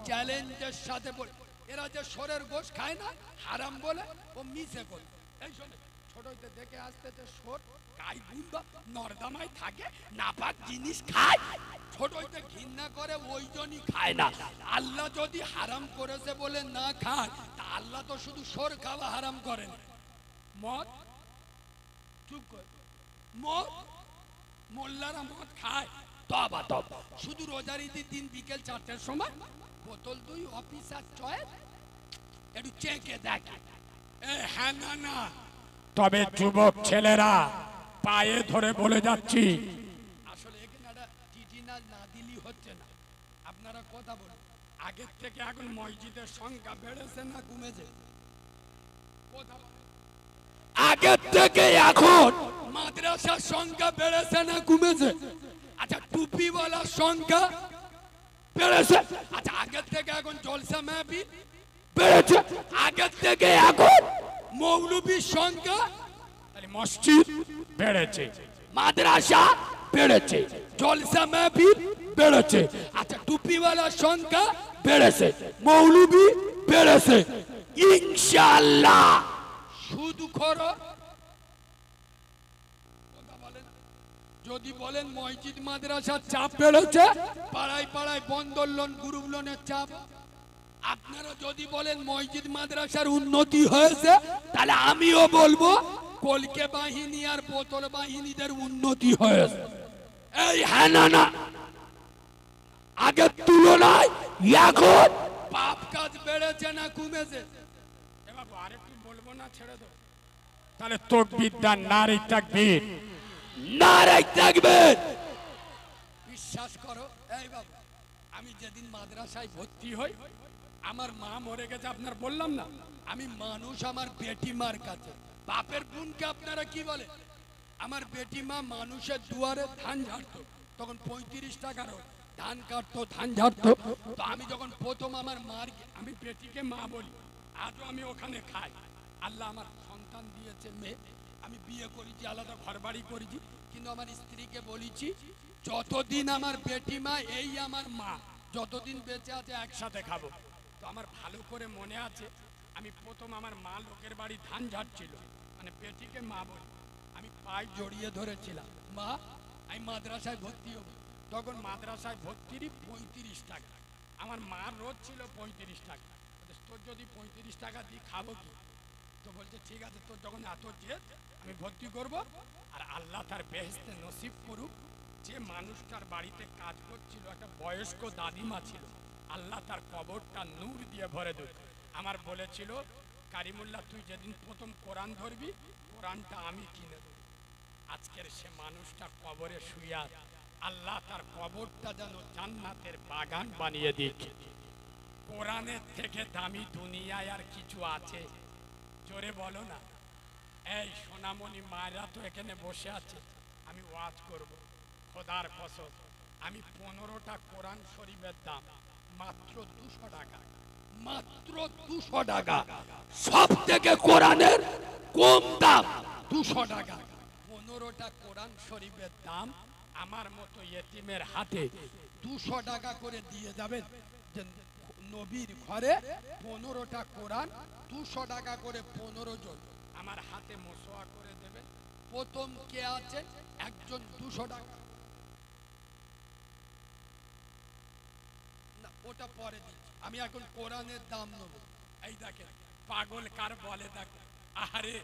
S1: চ্যালেঞ্জের সাথে বলে এরা যে সোরের গোশ খায় না হারাম বলে ও মিছে বলে। এই শোনে, ছোট হইতে দেখে আসতে যে সোর গাই গুন্ডা নর্দমায় থাকে, নাপাক জিনিস খায়, ছোট হইতে ঘৃণা করে, ওই জন্যই খায় না। আল্লাহ যদি হারাম করেছে বলে না খায়, তা আল্লাহ তো শুধু সোর খাওয়া হারাম করেন। মদ, চুপ কর, মদ, মোল্লারা মদ খায়, তবা তবা, শুধু রোজার ঈদের দিন বিকেল 4টার সময় বোতল 2 অফিসার চয়েস একটু চেকে দেখে।
S2: হ্যাঁ না না, তবে যুবক ছেলেরা পায়ে ধরে বলে যাচ্ছি,
S1: আসলে এখানে একটা টিটিনাল না দিলি হচ্ছে না। আপনারা কথা বলুন,
S2: আগের থেকে এখন মসজিদের সংখ্যা বেড়েছে না কমেছে?
S1: কথা বলুন।
S2: আগের থেকে এখন
S1: মাদ্রাসার সংখ্যা বেড়েছে না কমেছে? আচ্ছা, টুপিওয়ালার সংখ্যা
S2: বেড়েছে,
S1: আচ্ছা আগের থেকে এখন জলসা মাহফিল
S2: বেড়েছে, আগের থেকে এখন
S1: মৌলবীর সংখ্যা,
S2: তাহলে মসজিদ বেড়েছে, মাদ্রাসা বেড়েছে,
S1: জলসা মাহফিল
S2: বেড়েছে,
S1: আচ্ছা টুপিওয়ালার সংখ্যা
S2: বেড়েছে, মৌলবী বেড়েছে, ইনশাআল্লাহ।
S1: শুধু খরো কথা বলেন। যদি বলেন মসজিদ মাদ্রাসার চাপ বেড়েছে, পাড়ায় পাড়ায় বন্দর লোন, গ্রুপ লোনের চাপ। আপনারা যদি বলেন মসজিদ মাদ্রাসার উন্নতি হয়েছে, তাহলে আমিও বলবো কলকে বাহিনী আর বোতল বাহিনীদের উন্নতি হয়েছে।
S2: এই হ্যাঁ না না, আগের তুলনায় এখন
S1: পাপ কাজ বেড়েছে না কমেছে?
S2: এবার আরেকটু বলবো না, ছেড়ে দাও। তাহলে তাকবীর দেন, নারে তাকবীর, নারে তাকবীর।
S1: বিশ্বাস করো এই বাবু, আমি যেদিন মাদ্রাসায় ভর্তি হই, আমার মা মরে গেছে, আপনার বললাম না, আমি মানুষ আমার বেটি মার কাছে, বাপের বোনকে আপনারা কি বলে, আমার বেটি মা মানুষের দুয়ারে ধান ঝাড়তো, তখন 35 টাকার ধান কাটতো, ধান ঝাড়তো। তো আমি যখন প্রথম আমার মার, আমি বেটিকে মা বলি, আজও আমি ওখানে খাই। আল্লাহ আমার সন্তান দিয়েছে মেয়ে, আমি বিয়ে করেছি, আলাদা ঘর বাড়ি করেছি, কিন্তু আমার স্ত্রীকে বলেছি যতদিন আমার বেটি মা এই আমার মা, যতদিন বেঁচে আছে একসাথে খাবো। তো আমার ভালো করে মনে আছে, আমি প্রথম আমার মা লোকের বাড়ি ধান ঝাড়ছিল, মানে বেটিকে মা বলি, আমি পায়ে জড়িয়ে ধরেছিলাম, মা আমি মাদ্রাসায় ভর্তি হব। তখন মাদ্রাসায় ভর্তির 35 টাকা, আমার মার রোজ ছিল 35 টাকা। তোর যদি 35 টাকা দিই খাবো কি? তো বলছে ঠিক আছে, তোর যখন এত জেদ, আমি ভর্তি করব। আর আল্লাহ তার বেহেশতে নসিব করুক, যে মানুষটার বাড়িতে কাজ করছিল একটা বয়স্ক দাদিমা ছিল, আল্লাহ তার কবরটা নূর দিয়ে ভরে দেব। আমার বলেছিল, কারিমুল্লাহ তুই যেদিন প্রথম কোরআন ধরবি, কোরআনটা আমি কিনে দেব। আজকের সে মানুষটা কবরে শুয়ে আছে, আল্লাহ তার কবরটা যেন জান্নাতের বাগান বানিয়ে দিক। কোরআনের থেকে দামি দুনিয়ায় আর কিছু আছে? জোরে বলো না। এই সোনামণি মায়েরা তো এখানে বসে আছে, আমি ওয়াজ করব, খোদার কসম, আমি 15টা কোরআন শরীফের দাম মাত্র 200 টাকা, মাত্র 200 টাকা,
S2: সব থেকে কোরআনের কম দাম
S1: 200 টাকা। 15টা কোরআন শরীফের দাম আমার মতো ইয়েতিমের হাতে 200 টাকা করে দিয়ে যাবেন। যে নবীর ঘরে 15টা কোরআন 200 টাকা করে 15 জন আমার হাতে মোসওয়া করে দেবেন। প্রথম কে আছে? একজন 200 টাকা, না ওটা পরে দিচ্ছি, আমি এখন কোরআনের দাম নেব। এই দেখেন পাগল কার বলে, দেখো, আরে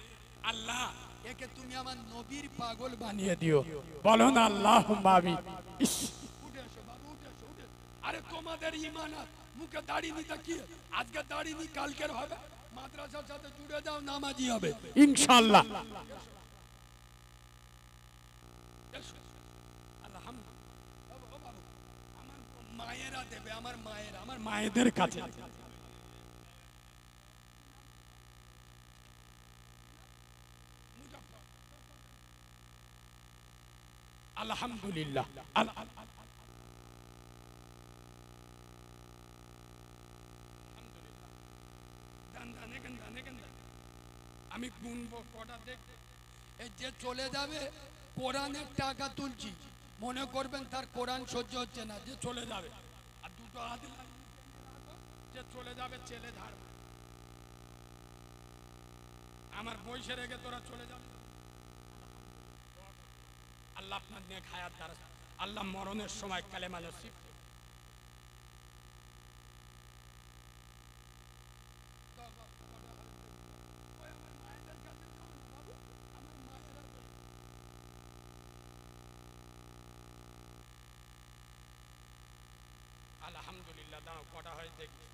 S1: আল্লাহ একে তুমি আমার নবীর পাগল বানিয়ে দিও।
S2: বলো না আল্লাহুম্মা আমিন।
S1: উঠে এসো বাবু, উঠে এসো, উঠে এসো। আরে তোমাদের ঈমান আর মুখে দাড়ি নিতে কি, আজকে দাড়ি নি কালকের হবে, মাদ্রাসার সাথে জুড়ে দাও, নামাজি হবে
S2: ইনশাআল্লাহ।
S1: মায়েরা দেবে, আমার মায়েরা, আমার
S2: মায়েদের কাছে আলহামদুলিল্লাহ।
S1: আমি গুনবো কটা দেখবে। এই যে চলে যাবে কোরআনের টাকা তুলছি, মনে করবেন তার কোরআন সহ্য হচ্ছে না, যে চলে যাবে। আর দুটো হাত
S2: যে চলে যাবে ছেলে ধার, আমার বয়সে রেখে তোরা চলে যাবে। আল্লাহ আপনার নেক হায়াত দ্বারা, আল্লাহ মরণের সময় কালেমা নসিব। আলহামদুলিল্লাহ। দাও কটা হয় দেখি।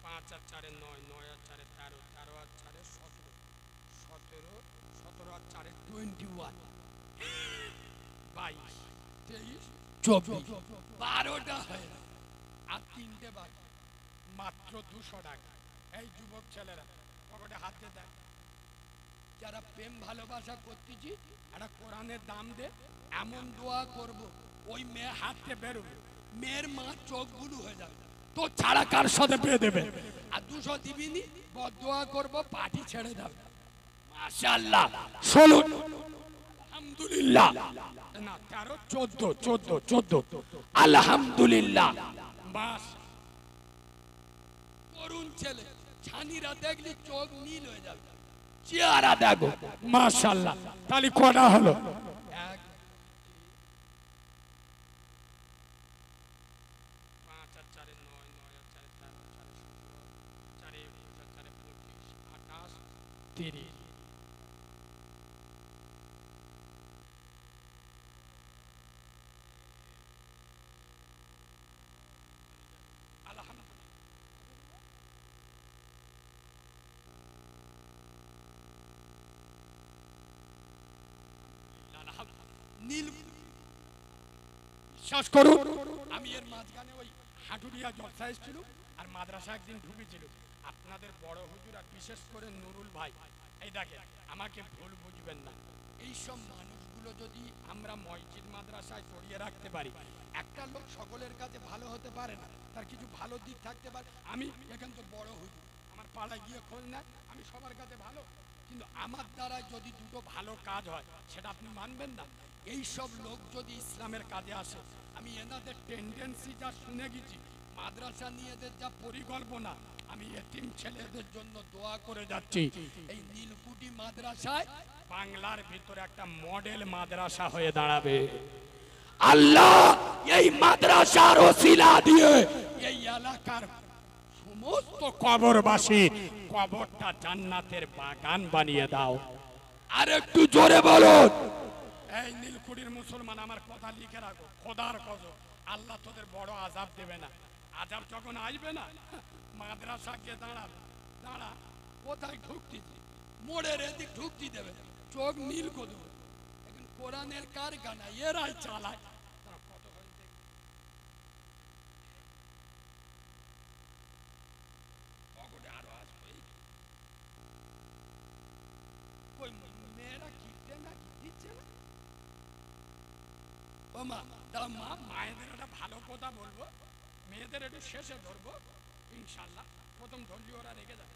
S2: 5 আর 4 9, 9 আর 4 13, 13 আর 4 17, 17, 17 আর 4
S1: 21,
S2: 22,
S1: 23, 24, 12টা হয় না, আর 3টে বাকি।
S2: মাত্র 200 টাকা। এই যুবক ছেলেরা পকেটে হাতে দেয়,
S1: যারা প্রেম ভালোবাসা করতেছি,
S2: একটা কোরআনের দাম দে, এমন দোয়া করব ওই মেয়ে হাতে বেরোবে,
S1: মেয়ের মা চোখ গুলো হয়ে যাবে।
S2: তো ছাড়া কার সাথে পেয়ে দেবে।
S1: আর 200 দিবিনি, বদদোয়া করব, পাটি ছেড়ে যাবে।
S2: মাশাআল্লাহ। 16, আলহামদুলিল্লাহ। না 13, 14, 14, 14, আলহামদুলিল্লাহ। বাস
S1: তরুণ ছেলে, ছানিরা দেখলি চোখ নীল হয়ে যাবে।
S2: চেহারা দেখো, মাশাআল্লাহ। তাহলে কটা হলো?
S1: 1,
S2: 5 আর 4 9, 9 আর 4 13, 4 17, 4 21 আর 4 25, 28, 30।
S1: নীল।
S2: বিশ্বাস করুন, আমি এর মাঝখানে ওই হাটুরিয়া জলসা এসেছিল, আর মাদ্রাসা একদিন ঢুকেছিল। আপনাদের বড় হুজুর আর বিশেষ করে নুরুল ভাই, এই দেখেন, আমাকে ভুল বুঝবেন না,
S1: এইসব মানুষগুলো যদি
S2: আমরা মসজিদ মাদ্রাসায় পড়িয়ে রাখতে পারি,
S1: একটা লোক সকলের কাছে ভালো হতে পারে না, তার কিছু ভালো দিক থাকতে পারে।
S2: আমি
S1: এখান তো বড় হুজুর,
S2: আমার পাড়ায় গিয়ে খোঁজ নেয়, আমি সবার কাছে ভালো, কিন্তু আমার দ্বারা যদি দুটো ভালো কাজ হয় সেটা আপনি মানবেন না।
S1: এই সব লোক যদি
S2: ইসলামের কাজে আসে, আমি এনাদের টেন্ডেন্সি যা শুনে গেছি, মাদ্রাসা নিয়ে এদের যা পরিকল্পনা, আমি এতিম ছেলেদের জন্য দোয়া করে যাচ্ছি।
S1: এই নীলকুঠি মাদ্রাসায়
S2: বাংলার ভিতরে একটা মডেল মাদ্রাসা হয়ে দাঁড়াবে। আল্লাহ এই মাদ্রাসার ওসিলা দিয়ে এই এলাকার সমস্ত কবরবাসী কবরটা জান্নাতের বাগান বানিয়ে দাও। আর একটু জোরে বলুন। এই নীলকুঠির মুসলমান, আমার কথা লিখে রাখো, খোদার কসম, আল্লাহ তোদের বড় আযাব দেবে না। আযাব যখন আসবে না, মাদ্রাসা গিয়ে দাঁড়াবে, দাঁড়া,
S1: কোথায় ঢুকতেছি, মোড়ের এদিক ঢুকতে দেবে না, চোখ নীল করে দেবে। এখন কোরআনের কারখানা
S2: এরাই চালায়। তারা কত করে দেখবে।
S1: পকেটে আরো আসবে। কই মেয়েরা কিনতে না দিচ্ছে না। ও মা, দাও মা,
S2: মায়েদের একটা ভালো কথা বলবো, মেয়েদের একটু শেষে ধরবো ইনশাল্লাহ। প্রথম ধরলি ওরা রেগে যাবে।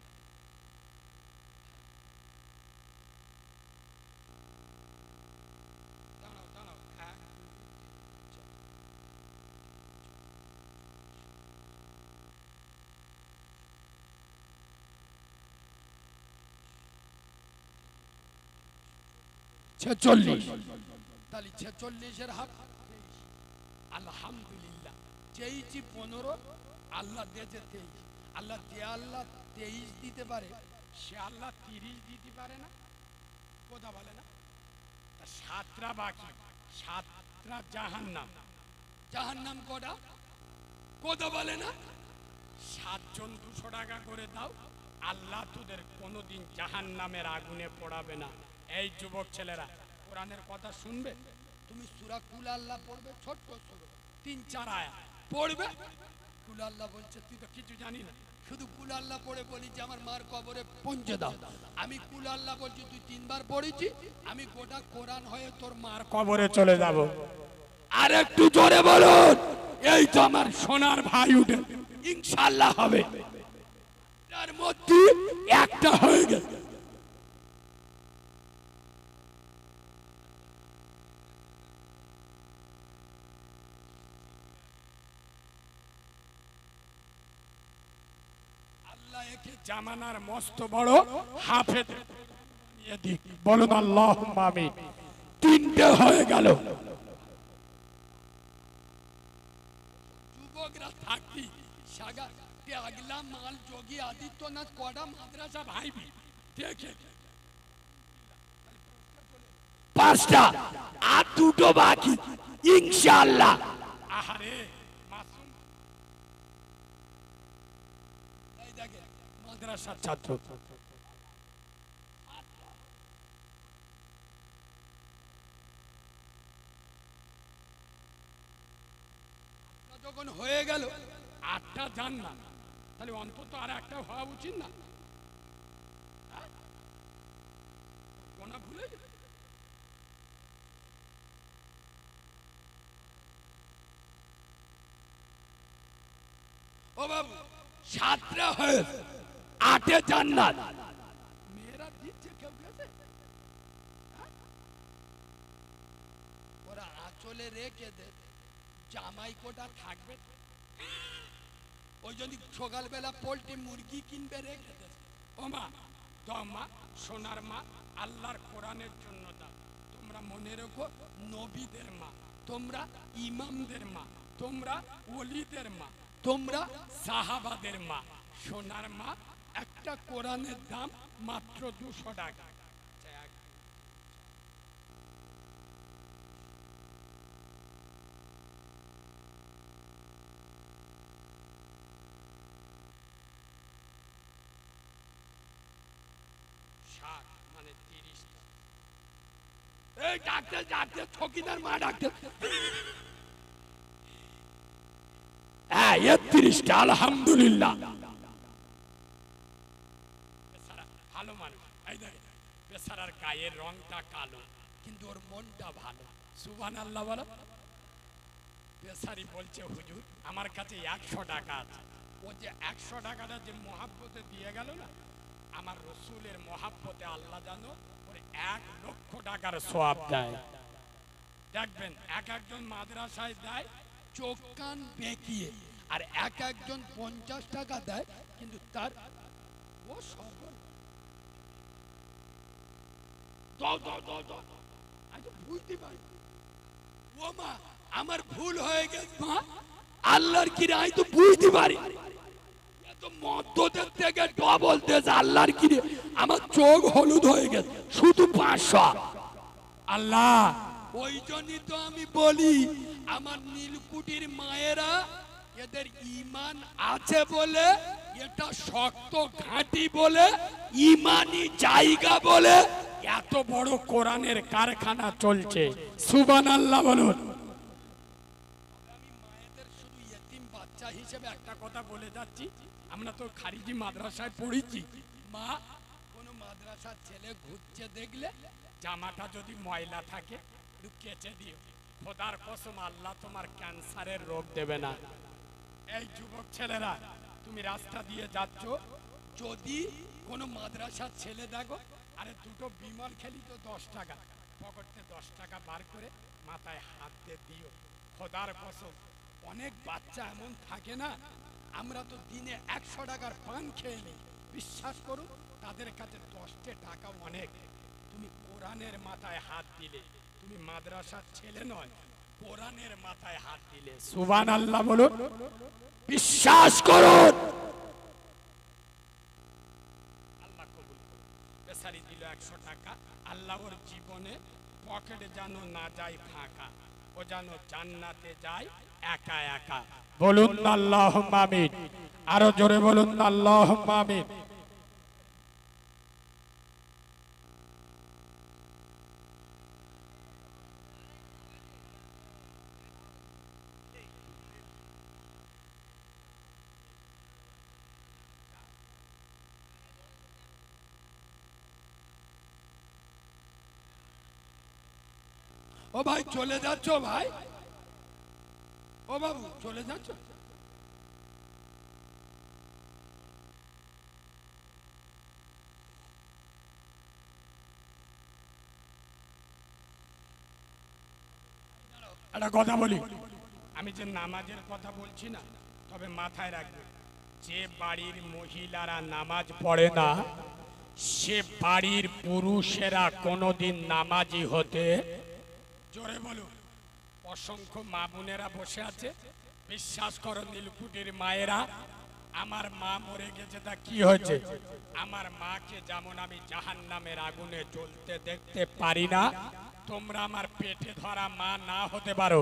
S2: দাঁড়াও দাঁড়াও, হ্যাঁ
S1: ছেচল্লিশ, তাহলে 46-এর হাফ।
S2: আলহামদুলিল্লাহ।
S1: চেয়েছি 15, আল্লাহ দিয়েছে 23। আল্লাহ যে আল্লাহ 23 দিতে পারে,
S2: সে আল্লাহ 30 দিতে পারে না? কথা বলে না? তা 7টা বাকি, 7টা জাহান্নাম।
S1: জাহান্নাম কটা? কথা বলে না?
S2: 7 জন 200 টাকা করে দাও, আল্লাহ তোদের কোনোদিন জাহান্নামের আগুনে পোড়াবে না। এই যুবক ছেলেরা কোরআনের কথা শুনবে।
S1: তুমি সূরা কুল আল্লাহ পড়বে, ছোট্ট সূরা
S2: 3-4 আয়াত
S1: পড়বে। কুল আল্লাহ বলছে,
S2: তুই তো কিছু জানি না।
S1: শুধু কুল আল্লাহ পড়ে বলি যে আমার মার কবরে পৌঁছে দাও। আমি কুল আল্লাহ বলছি, তুই 3 বার পড়েছি, আমি গোটা কোরআন হয়ে তোর মার
S2: কবরে চলে যাব। আর একটু জোরে বলুন, এই তো আমার সোনার ভাই উঠে ইনশাআল্লাহ হবে। তার মধ্যে একটা হয়ে গেছে। আল্লাহ একে জামানার মস্ত বড় হাফেজ এদিক বলুন আল্লাহুম্মা আমিন। 3টে হয়ে গেল। যুবকরা থাকবি সাগা কে আগলা মাল যোগী আদিত্যনাথ কড়া মাদ্রাসা ভাইবি দেখে 5টা আর 2টো বাকি ইনশাআল্লাহ। আহারে মাসুম এই দেখে মাদ্রাসার ছাত্র
S1: যখন হয়ে গেল
S2: 8টা জান না, তাহলে অন্তত আর একটা হওয়া উচিত না? কোনা ভুলে গেছে।
S1: ও বাবু
S2: 7টা হয়ে 8এ জান্নাত।
S1: মেয়েরা দিচ্ছে, কেউ গেছে? ওরা আঁচলে রেখে দে, জামাই কোটা থাকবে। ওই যদি সকালবেলা পোল্ট্রি মুরগি কিনবে রেখে দে।
S2: ও মা, দাও মা, সোনার মা, আল্লাহর কোরআনের জন্য দাও। তোমরা মনে রেখো, নবীদের মা, তোমরা ইমামদের মা, তোমরা ওলিদের মা, তোমরা সাহাবাদের মা। সোনার মা, একটা কোরআনের দাম মাত্র 200 টাকা। মানে 30।
S1: এই ডাক্তার ডাক্তার ঠকিদার মা ডাক্তার।
S2: হ্যাঁ 31টা আলহামদুলিল্লাহ। বেচারা ভালো মানুষ। এই দেখ বেচারার গায়ের রংটা কালো কিন্তু ওর মনটা ভালো। সুবহানাল্লাহ বলো। বেচারি বলছে হুজুর আমার কাছে 100 টাকা আছে। ও যে 100 টাকাটা যে মহাব্বতে দিয়ে গেল না, আমার রসুলের মহাব্বতে আল্লাহ জানো ওর 1 লক্ষ টাকার সওয়াব দেয়। দেখবেন এক একজন মাদ্রাসায় দেয়
S1: চোখ কান বেঁকিয়ে, আর এক একজন 50 টাকা দেয়, কিন্তু তার ও সবল।
S2: দাও দাও দাও দাও।
S1: আজ বুঝতে পারি ও মা আমার ভুল হয়ে গেছে মা।
S2: আল্লাহর কি রে, আমি তো বুঝতে পারি এত মদ্যদের থেকে ডবল দেশ। আল্লাহর কি রে, আমার চোখ হলুদ হয়ে গেছে শুধু 500। আল্লাহ
S1: ওই জন্যই তো আমি বলি আমার নীলকুঠির মায়েরা এদের ঈমান আছে বলে,
S2: এটা শক্ত ঘাঁটি বলে, ইমানি জায়গা বলে এত বড় কোরআনের কারখানা চলছে। সুবহানাল্লাহ বলুন। আমি মায়েদের শুধু ইয়েতিম বাচ্চা হিসেবে একটা কথা বলে যাচ্ছি, আমরা তো খারিজি মাদ্রাসায় পড়েছি। মা,
S1: কোন মাদ্রাসার ছেলে ঘুরছে দেখলে
S2: জামাটা যদি ময়লা থাকে একটু কেচে দিও। খোদার কসম আল্লাহ তোমার ক্যান্সারের রোগ দেবে না। এই যুবক ছেলেরা তুমি রাস্তা দিয়ে যাচ্ছ, যদি কোনো মাদ্রাসার ছেলে দেখো, আরে 2টো বিমল খেলি তো 10 টাকা, পকেটে 10 টাকা বার করে মাথায় হাত দিয়ে দিও। খোদার কসম অনেক বাচ্চা এমন থাকে না, আমরা তো দিনে 100 টাকার পান খেয়ে নিই। বিশ্বাস করুন তাদের কাছে 10 টাকা অনেক। তুমি কোরআনের মাথায় হাত দিলে, তুমি মাদ্রাসার ছেলে নয়, কোরআনের মাথায় হাত দিলে। সুবহানাল্লাহ বলুন। বিশ্বাস করুন আল্লাহ কবুল করুন। বেচারি দিল 100 টাকা। আল্লাহ ওর জীবনে পকেটে যেন না যায় ফাঁকা, ও যেন জান্নাতে যায় একা একা। বলুন আল্লাহুম্মা আমিন। আরো জোরে বলুন আল্লাহুম্মা আমিন।
S1: ও ভাই চলে যাচ্ছ ভাই? ও বাবু চলে যাচ্ছ?
S2: একটা কথা বলি, আমি যে নামাজের কথা বলছি না, তবে মাথায় রাখবে, যে বাড়ির মহিলারা নামাজ পড়ে না সে বাড়ির পুরুষেরা কোনোদিন নামাজি হতে, জোরে বলুন, অসংখ্য মা বোনেরা বসে আছে, বিশ্বাস করো নীলকুঠির মায়েরা, আমার মা মরে গেছে তা কি হয়েছে, আমার মাকে যেমন আমি জাহান্নামের আগুনে জ্বলতে দেখতে পারি না, তোমরা আমার পেটে ধরা মা না হতে পারো,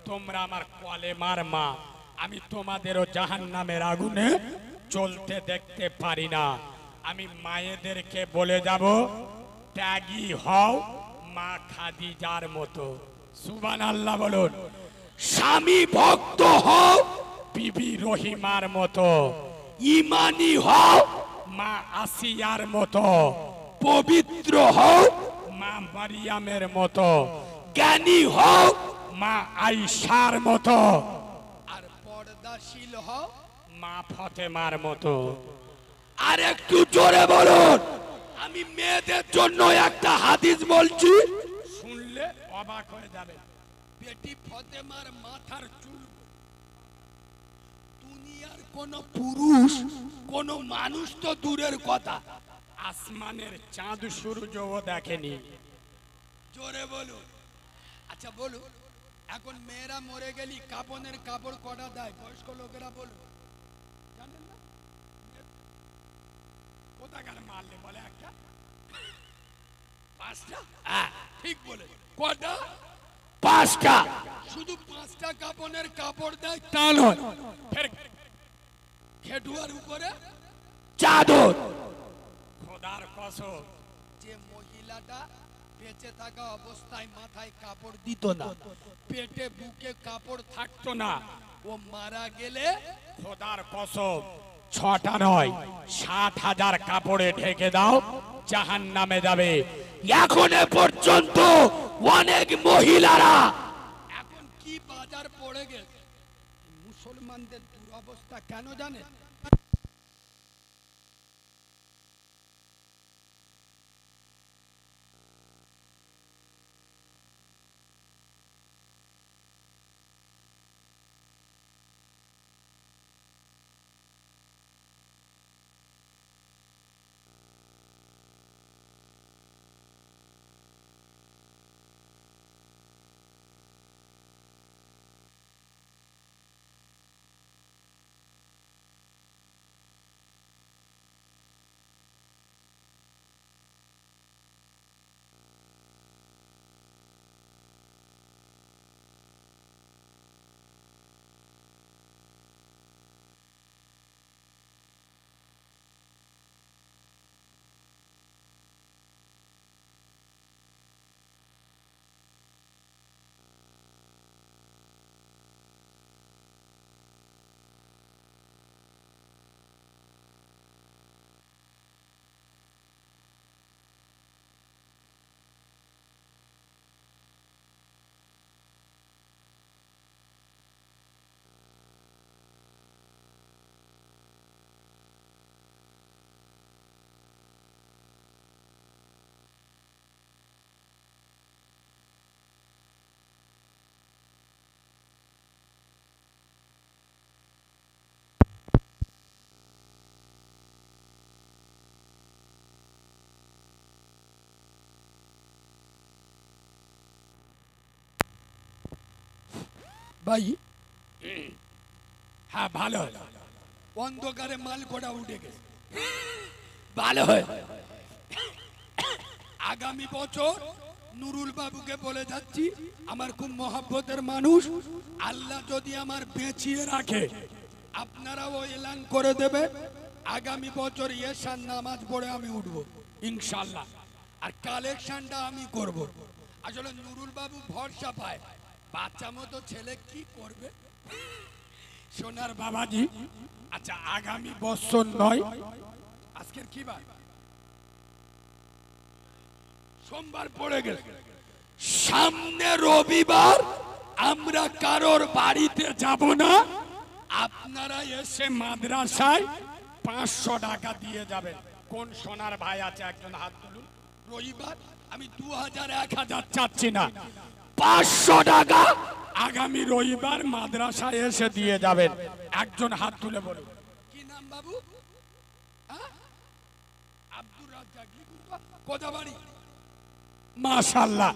S2: তোমরা আমার কলেমার মা, আমি তোমাদেরও জাহান্নামের আগুনে জ্বলতে দেখতে পারি না। আমি মায়েদেরকে বলে যাব, ত্যাগী হও মা খাদিজার মতো, সুবহানাল্লাহ বলুন। স্বামী ভক্ত হও বিবি রহিমার মতো, ইমানি হও মা আসিয়ার মতো, পবিত্র হও মা মারিয়ামের মতো, জ্ঞানী হও মা আয়েশার মতো,
S1: আর পর্দাশীল হও
S2: মা ফাতেমার মতো।
S1: আর একটু জোরে বলুন। আমি মেয়েদের জন্য একটা হাদিস বলছি,
S2: শুনলে অবাক হয়ে যাবে।
S1: বেটি ফাতেমার মাথার চুল দুনিয়ার কোন পুরুষ কোন মানুষ তো দূরের কথা,
S2: আসমানের চাঁদ সূর্যও দেখেনি।
S1: জোরে বলুন। আচ্ছা বলুন, এখন মেয়েরা মরে গেলি কাপনের কাপড় কটা দেয় বয়স্ক লোকেরা? বলুন, জানেন না?
S2: কোথাকার মারলে বলে একটা,
S1: পাঁচটা? হ্যাঁ ঠিক বলে। কটা?
S2: পাঁচটা।
S1: শুধু পাঁচটা কাপনের কাপড় দেয়
S2: তা নয়, ফের
S1: খেটুয়ার উপরে
S2: চাদর। খোদার কসম,
S1: যে মহিলাটা বেঁচে থাকা অবস্থায় মাথায় কাপড় দিত না, পেটে বুকে কাপড়
S2: থাকতো না,
S1: ও মারা গেলে
S2: খোদার কসম 6টা নয় 7,000 কাপড়ে ঢেকে দাও, জাহান্নামে যাবে। এখন পর্যন্ত অনেক মহিলারা,
S1: এখন কি বাজার পড়ে গেছে, মুসলমানদের দুরবস্থা কেন জানেন? ভাই
S2: হ্যাঁ ভালো হয়,
S1: অন্ধকারে মাল কোটা উঠে গেছে,
S2: ভালো হয়।
S1: আগামী বছর নুরুল বাবুকে বলে যাচ্ছি, আমার খুব মহব্বতের মানুষ, আল্লাহ যদি আমার বেঁচিয়ে রাখে আপনারাও এলান করে দেবে, আগামী বছর এশার নামাজ পড়ে আমি উঠব
S2: ইনশাল্লাহ।
S1: আর কালেকশনটা আমি করব। আসলে নুরুল বাবু ভরসা পায়, বাচ্চা মতো ছেলে কি করবে।
S2: সোনার বাবাজি, আচ্ছা আগামী বছর নয়,
S1: আজকের কি বার? সোমবার পড়ে গেছে,
S2: সামনে রবিবার আমরা কারোর বাড়িতে যাব না, আপনারা এসে মাদ্রাসায় 500 টাকা দিয়ে যাবেন। কোন সোনার ভাই আছে একজন হাত তুলুন।
S1: রবিবার আমি 2000
S2: 1000 চাচ্ছি না, 500 টাকা আগামী রবিবার মাদ্রাসায় এসে দিয়ে যাবেন। একজন হাত তুলে বলুন।
S1: কি নাম বাবু? হ্যাঁ? আব্দুর রাজ্জাক লিখুন তো। কোথা বাড়ি?
S2: মাশাআল্লাহ,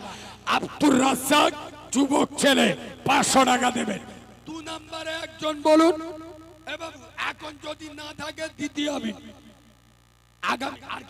S2: আব্দুর রাজ্জাক যুবক ছেলে, 500 টাকা দেবেন।
S1: 2 নম্বরে একজন বলুন। এ বাবু এখন যদি না থাকে দিতে হবে। আগামী আর